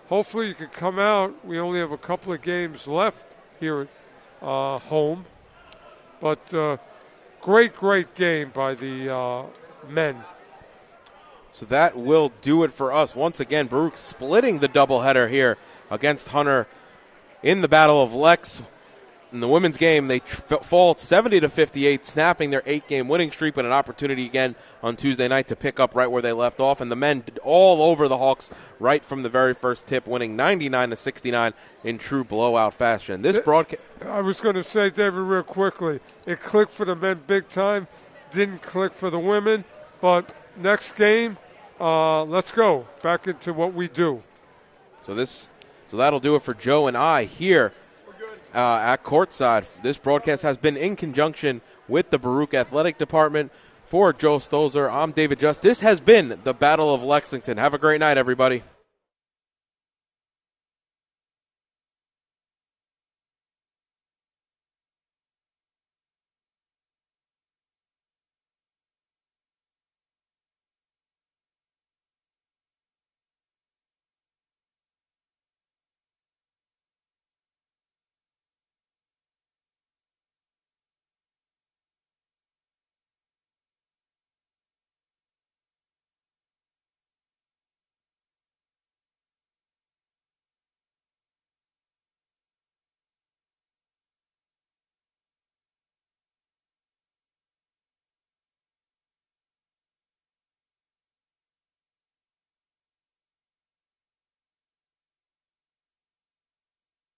hopefully you can come out. We only have a couple of games left here at home. But great game by the men. So that will do it for us. Once again, Baruch splitting the doubleheader here against Hunter in the Battle of Lex. In the women's game, they fall 70-58, snapping their 8-game winning streak, but an opportunity again on Tuesday night to pick up right where they left off. And the men all over the Hawks right from the very first tip, winning 99-69 in true blowout fashion. This broadcast. I was going to say, David, real quickly, it clicked for the men big time, didn't click for the women, but next game, let's go back into what we do. So that'll do it for Joe and I here. At courtside. This broadcast has been in conjunction with the Baruch Athletic Department. For Joe Stolzer, I'm David Just. This has been the Battle of Lexington. Have a great night, everybody.